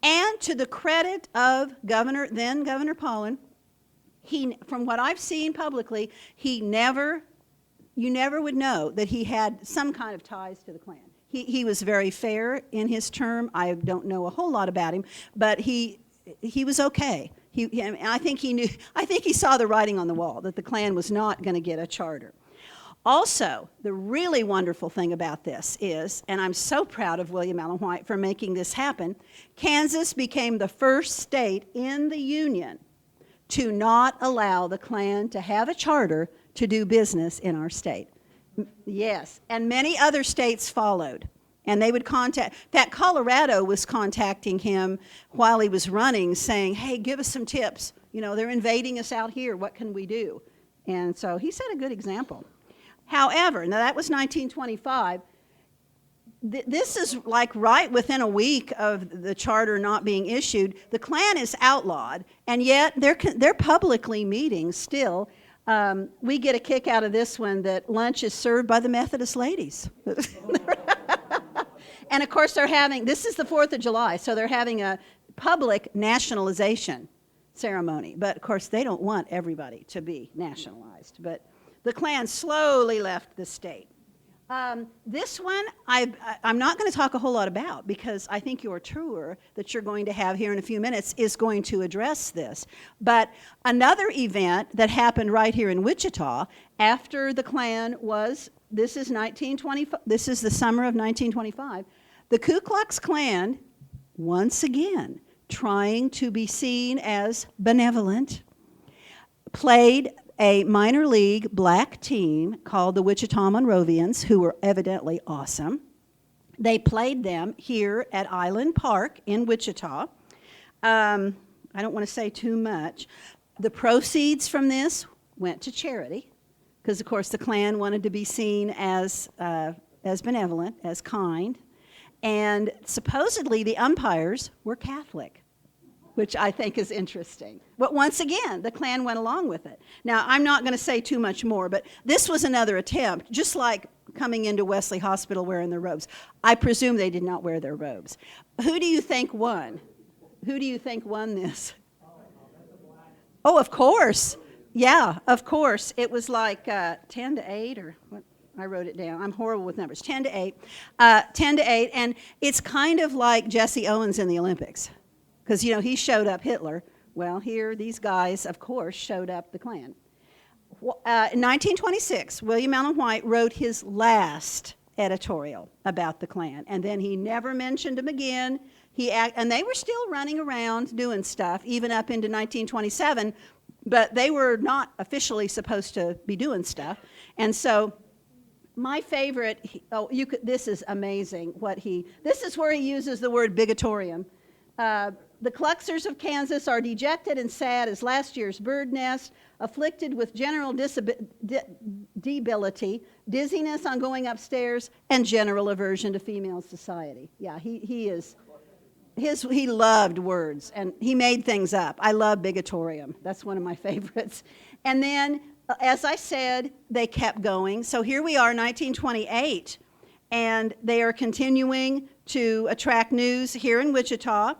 And to the credit of then Governor Paulin, from what I've seen publicly, you never would know that he had some kind of ties to the Klan. He was very fair in his term. I don't know a whole lot about him, but he was okay. I think he saw the writing on the wall that the Klan was not going to get a charter. Also, the really wonderful thing about this is, and I'm so proud of William Allen White for making this happen, Kansas became the first state in the Union to not allow the Klan to have a charter to do business in our state. Yes, and many other states followed. And they would that Colorado was contacting him while he was running, saying, hey, give us some tips. They're invading us out here. What can we do? And so he set a good example. However, now that was 1925. This is like right within a week of the charter not being issued. The Klan is outlawed, and yet they're publicly meeting still. We get a kick out of this one that lunch is served by the Methodist ladies. And of course this is the 4th of July, so they're having a public nationalization ceremony. But of course they don't want everybody to be nationalized. But the Klan slowly left the state. This one I'm not going to talk a whole lot about because I think your tour that you're going to have here in a few minutes is going to address this. But another event that happened right here in Wichita after the Klan this is the summer of 1925, the Ku Klux Klan, once again, trying to be seen as benevolent, played a minor league black team called the Wichita Monrovians, who were evidently awesome. They played them here at Island Park in Wichita. I don't want to say too much. The proceeds from this went to charity, because of course the Klan wanted to be seen as benevolent, as kind, and supposedly the umpires were Catholic, which I think is interesting. But once again, the Klan went along with it. Now, I'm not going to say too much more, but this was another attempt, just like coming into Wesley Hospital wearing their robes. I presume they did not wear their robes. Who do you think won? Who do you think won this? Oh, of course. Yeah, of course. It was like 10 to 8 or what? I wrote it down. I'm horrible with numbers. 10 to 8. 10 to 8, and it's kind of like Jesse Owens in the Olympics. Because, he showed up Hitler. Well, here, these guys, of course, showed up the Klan. In 1926, William Allen White wrote his last editorial about the Klan, and then he never mentioned them again. And they were still running around doing stuff, even up into 1927, but they were not officially supposed to be doing stuff. And so my favorite, this is amazing, this is where he uses the word bigotorium. The Kluxers of Kansas are dejected and sad as last year's bird nest, afflicted with general debility, dizziness on going upstairs, and general aversion to female society. Yeah, he loved words, and he made things up. I love bigotorium. That's one of my favorites. And then, as I said, they kept going. So here we are, 1928, and they are continuing to attract news here in Wichita.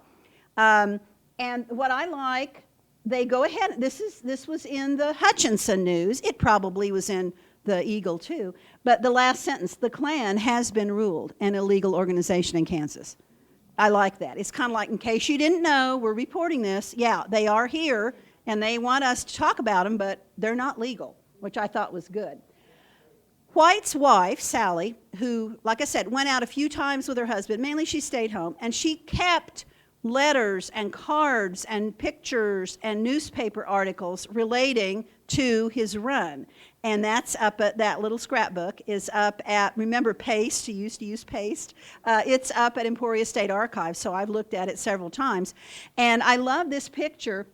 And what I like, they go ahead. This was in the Hutchinson News. It probably was in the Eagle too. But the last sentence: the Klan has been ruled an illegal organization in Kansas. I like that. It's kind of like, in case you didn't know, we're reporting this. Yeah, they are here, and they want us to talk about them, but they're not legal, which I thought was good. White's wife, Sally, who, like I said, went out a few times with her husband. Mainly she stayed home, and she kept letters and cards and pictures and newspaper articles relating to his run. And that's up at, that little scrapbook is up at, remember Paste, he used to use Paste? It's up at Emporia State Archives, so I've looked at it several times. And I love this picture.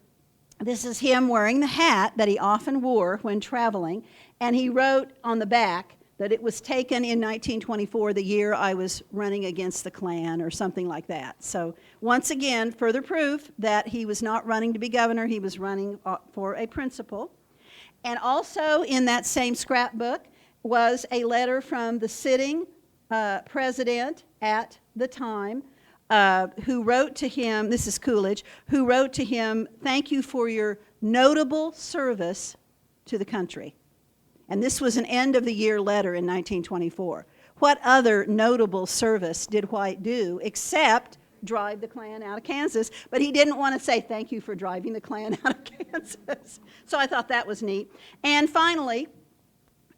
This is him wearing the hat that he often wore when traveling. And he wrote on the back that it was taken in 1924, the year I was running against the Klan, or something like that. So once again, further proof that he was not running to be governor, he was running for a principal. And also in that same scrapbook was a letter from the sitting president at the time, who wrote to him, this is Coolidge, who wrote to him, "Thank you for your notable service to the country." And this was an end-of-the-year letter in 1924. What other notable service did White do except drive the Klan out of Kansas? But he didn't want to say, "Thank you for driving the Klan out of Kansas." So I thought that was neat. And finally,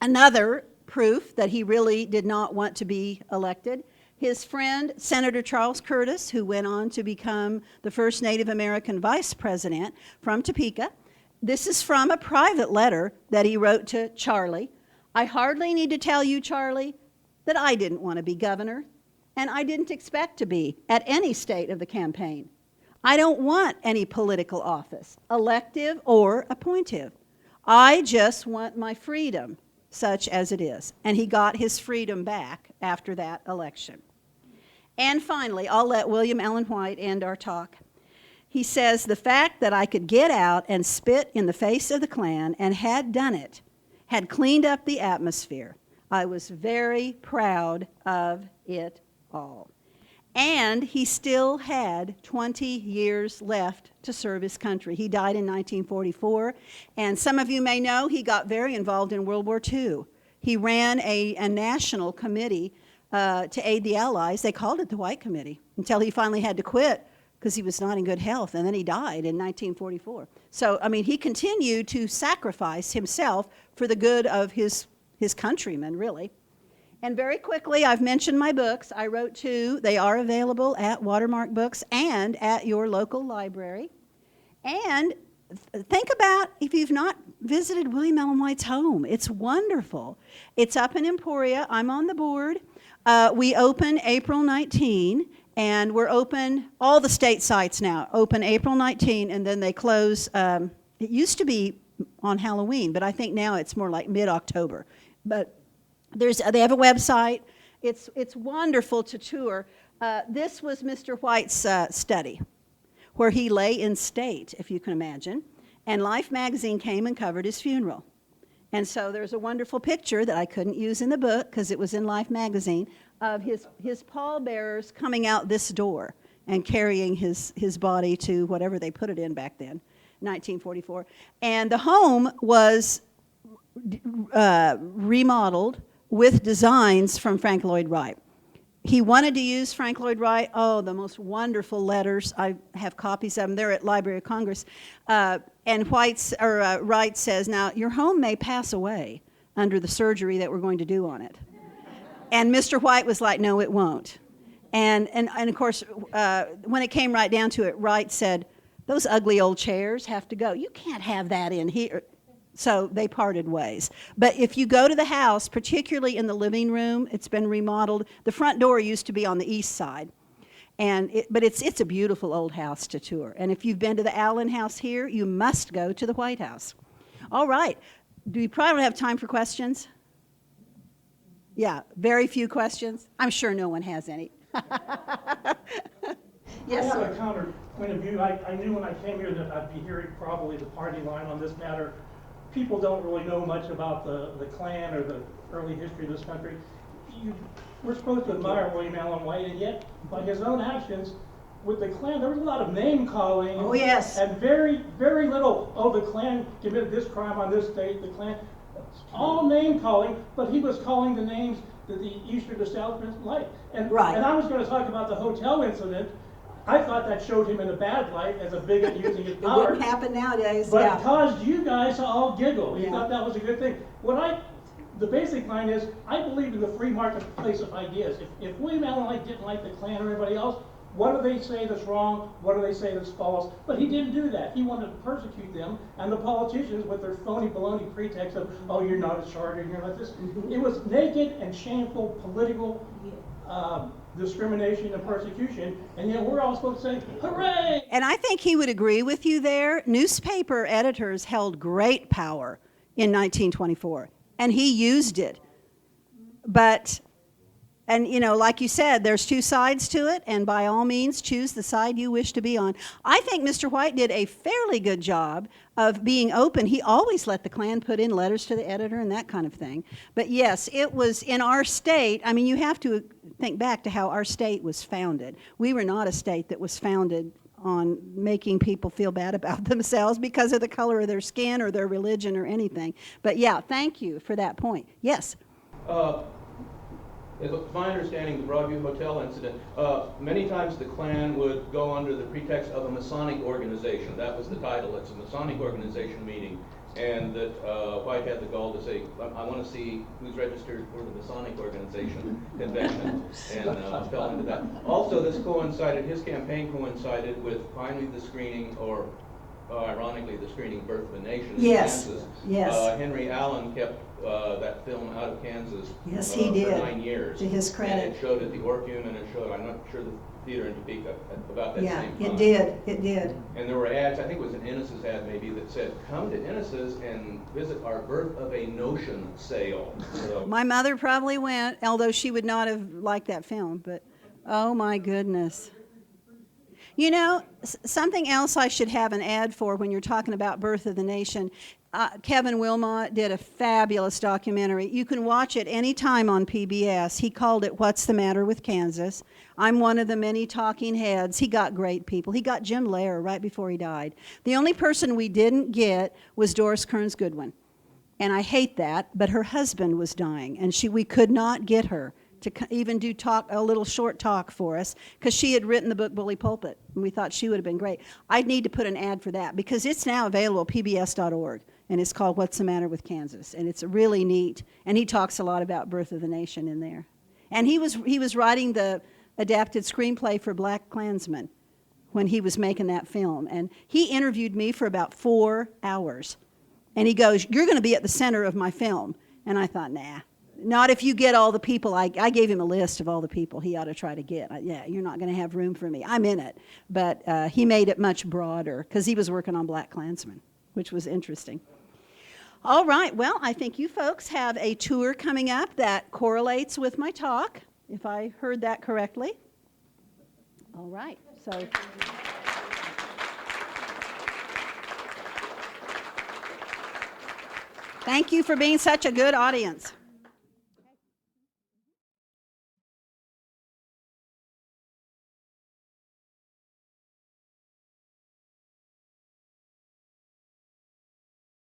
another proof that he really did not want to be elected, his friend, Senator Charles Curtis, who went on to become the first Native American vice president from Topeka. This is from a private letter that he wrote to Charlie. "I hardly need to tell you, Charlie, that I didn't want to be governor, and I didn't expect to be at any state of the campaign. I don't want any political office, elective or appointive. I just want my freedom, such as it is." And he got his freedom back after that election. And finally, I'll let William Allen White end our talk. He says, "The fact that I could get out and spit in the face of the Klan and had done it, had cleaned up the atmosphere. I was very proud of it all." And he still had 20 years left to serve his country. He died in 1944, and some of you may know he got very involved in World War II. He ran a national committee to aid the Allies. They called it the White Committee, until he finally had to quit because he was not in good health, and then he died in 1944. So, I mean, he continued to sacrifice himself for the good of his countrymen, really. And very quickly, I've mentioned my books. I wrote 2. They are available at Watermark Books and at your local library. And think about if you've not visited William Allen White's home. It's wonderful. It's up in Emporia. I'm on the board. We open April 19, and we're open, all the state sites now, open April 19, and then they close. It used to be on Halloween, but I think now it's more like mid-October. But they have a website. It's wonderful to tour. This was Mr. White's study, where he lay in state, if you can imagine, and Life magazine came and covered his funeral. And so there's a wonderful picture that I couldn't use in the book because it was in Life magazine of his pallbearers coming out this door and carrying his body to whatever they put it in back then, 1944. And the home was remodeled with designs from Frank Lloyd Wright. He wanted to use Frank Lloyd Wright. Oh, the most wonderful letters. I have copies of them. They're at Library of Congress. And Wright says, "Now, your home may pass away under the surgery that we're going to do on it." And Mr. White was like, "No, it won't." And of course, when it came right down to it, Wright said, "Those ugly old chairs have to go. You can't have that in here." So they parted ways. But if you go to the house, particularly in the living room, it's been remodeled. The front door used to be on the east side. But it's a beautiful old house to tour. And if you've been to the Allen House here, you must go to the White House. All right. Do we probably have time for questions? Yeah, very few questions. I'm sure no one has any. Yes, I have sir. a counter point of view. I knew when I came here that I'd be hearing probably the party line on this matter. People don't really know much about the Klan or the early history of this country. We're supposed to admire William Allen White, and yet, by his own actions, with the Klan, there was a lot of name calling. Oh, yes. And very, very little, oh, the Klan committed this crime on this date, the Klan. All name calling, but he was calling the names that the Eastern establishment liked. Right. And I was going to talk about the hotel incident. I thought that showed him in a bad light as a bigot using his It power. wouldn't happen nowadays, But yeah. it caused you guys to all giggle. You Yeah. thought that was a good thing. The basic line is, I believe in the free marketplace of ideas. If William Allen White didn't like the Klan or everybody else, what do they say that's wrong? What do they say that's false? But he didn't do that. He wanted to persecute them and the politicians with their phony baloney pretext of, oh, you're not a charter, you're not this. It was naked and shameful political discrimination and persecution, and yet we're all supposed to say, hooray! And I think he would agree with you there. Newspaper editors held great power in 1924, and he used it. And like you said, there's two sides to it, and by all means, choose the side you wish to be on. I think Mr. White did a fairly good job of being open. He always let the Klan put in letters to the editor and that kind of thing. But yes, it was in our state. I mean, you have to think back to how our state was founded. We were not a state that was founded on making people feel bad about themselves because of the color of their skin or their religion or anything. But yeah, thank you for that point. Yes? It's my understanding, the Broadview Hotel incident, many times the Klan would go under the pretext of a Masonic organization. That was the title. It's a Masonic organization meeting. And that White had the gall to say, I want to see who's registered for the Masonic organization convention, and fell into that. Also, his campaign coincided with finally the screening, or ironically, the screening Birth of a Nation in Kansas. Yes. Henry Allen kept that film out of Kansas Yes, he did. for 9 years. To his credit. And it showed at the Orpheum, and it showed, I'm not sure, the theater in Topeka about that Yeah, same time. it did. And there were ads, I think it was an Ennis's ad maybe, that said, come to Ennis's and visit our Birth of a Notion sale. So, My mother probably went, although she would not have liked that film, but oh my goodness. Something else I should have an ad for when you're talking about Birth of the Nation. Kevin Wilmot did a fabulous documentary. You can watch it anytime on PBS. He called it What's the Matter with Kansas. I'm one of the many talking heads. He got great people. He got Jim Lehrer right before he died. The only person we didn't get was Doris Kearns Goodwin. And I hate that, but her husband was dying, and we could not get her to even do a little short talk for us, because she had written the book Bully Pulpit, and we thought she would have been great. I'd need to put an ad for that, because it's now available at pbs.org, and it's called What's the Matter with Kansas, and it's really neat, and he talks a lot about Birth of the Nation in there. And he was writing the adapted screenplay for Black Klansman when he was making that film, and he interviewed me for about 4 hours, and he goes, "You're going to be at the center of my film," and I thought, nah. Not if you get all the people. I gave him a list of all the people he ought to try to get. Yeah, you're not going to have room for me. I'm in it. But he made it much broader because he was working on Black Klansmen, which was interesting. All right, well, I think you folks have a tour coming up that correlates with my talk, if I heard that correctly. All right, so... Thank you for being such a good audience.